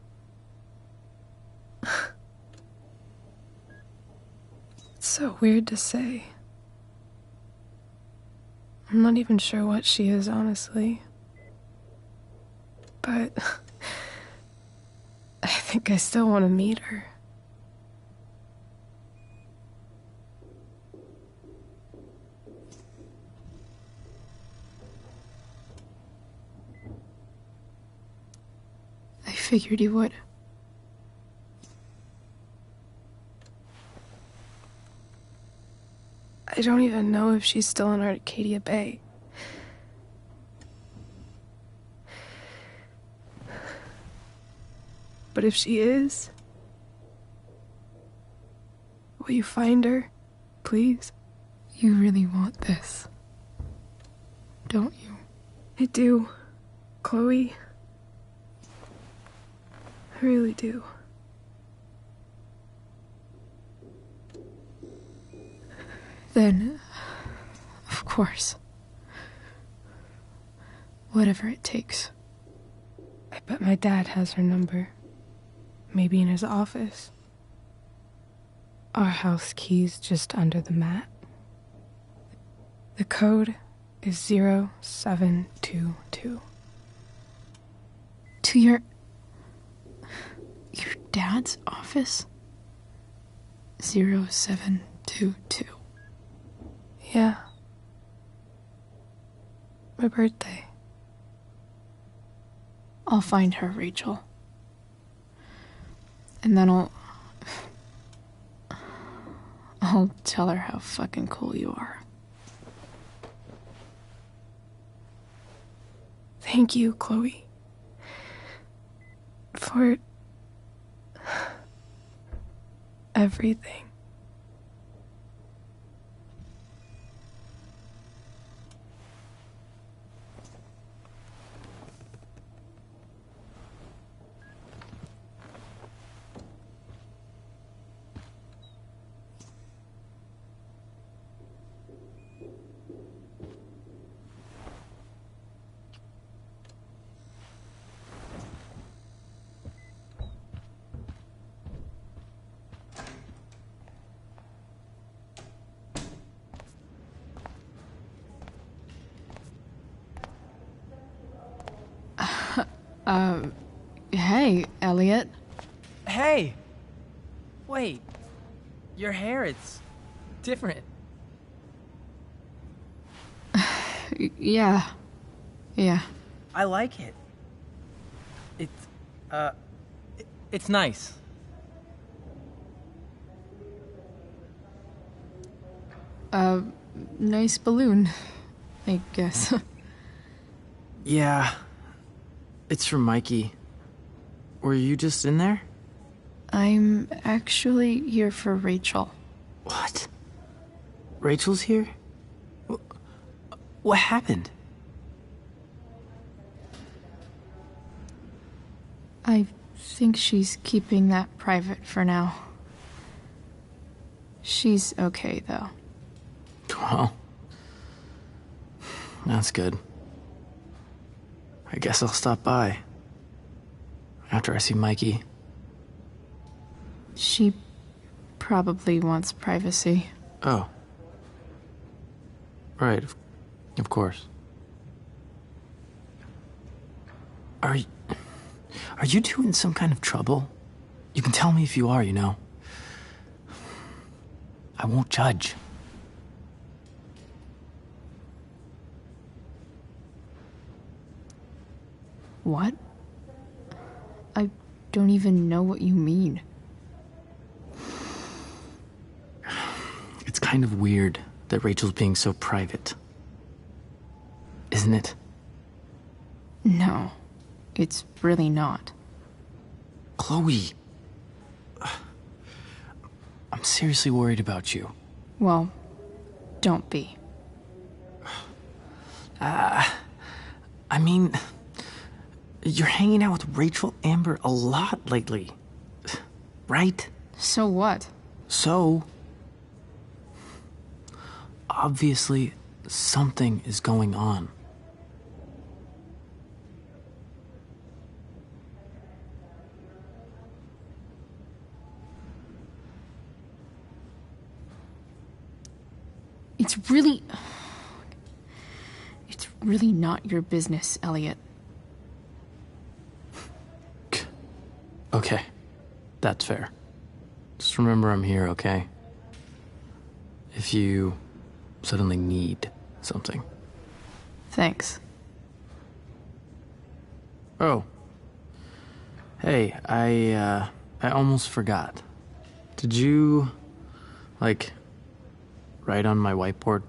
It's so weird to say. I'm not even sure what she is, honestly. But I think I still want to meet her. I figured you would. I don't even know if she's still in Arcadia Bay. But if she is, will you find her, please? You really want this, don't you? I do, Chloe. I really do. Then, of course, whatever it takes. I bet my dad has her number. Maybe in his office. Our house key's just under the mat. The code is 0722. To your dad's office? 0722. Yeah. My birthday. I'll find her, Rachel. And then I'll tell her how fucking cool you are. Thank you, Chloe. For everything. Hey, Elliot. Hey! Wait. Your hair, it's different. Yeah. I like it. It's nice. Nice balloon, I guess. Yeah. It's from Mikey. Were you just in there? I'm actually here for Rachel. What? Rachel's here? What happened? I think she's keeping that private for now. She's okay, though. Well, that's good. I guess I'll stop by. After I see Mikey. She probably wants privacy. Oh. Right, of course. Are you two in some kind of trouble? You can tell me if you are, you know. I won't judge. What? I don't even know what you mean. It's kind of weird that Rachel's being so private. Isn't it? No, it's really not. Chloe. I'm seriously worried about you. Well, don't be. I mean, you're hanging out with Rachel Amber a lot lately. Right? So what? So, obviously, something is going on. It's really... It's really not your business, Elliot. Okay. That's fair. Just remember I'm here, okay? If you suddenly need something. Thanks. Oh. Hey, I almost forgot. Did you, like, write on my whiteboard?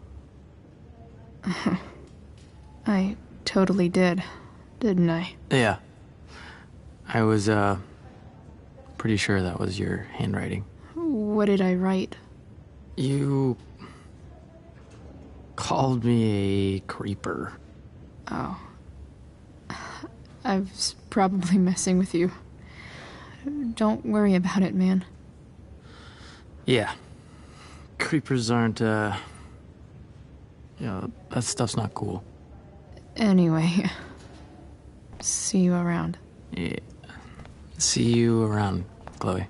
I totally did, didn't I? Yeah. I was, pretty sure that was your handwriting. What did I write? You called me a creeper. Oh. I was probably messing with you. Don't worry about it, man. Yeah. Creepers aren't, you know, that stuff's not cool. Anyway, see you around. Yeah. See you around, Chloe.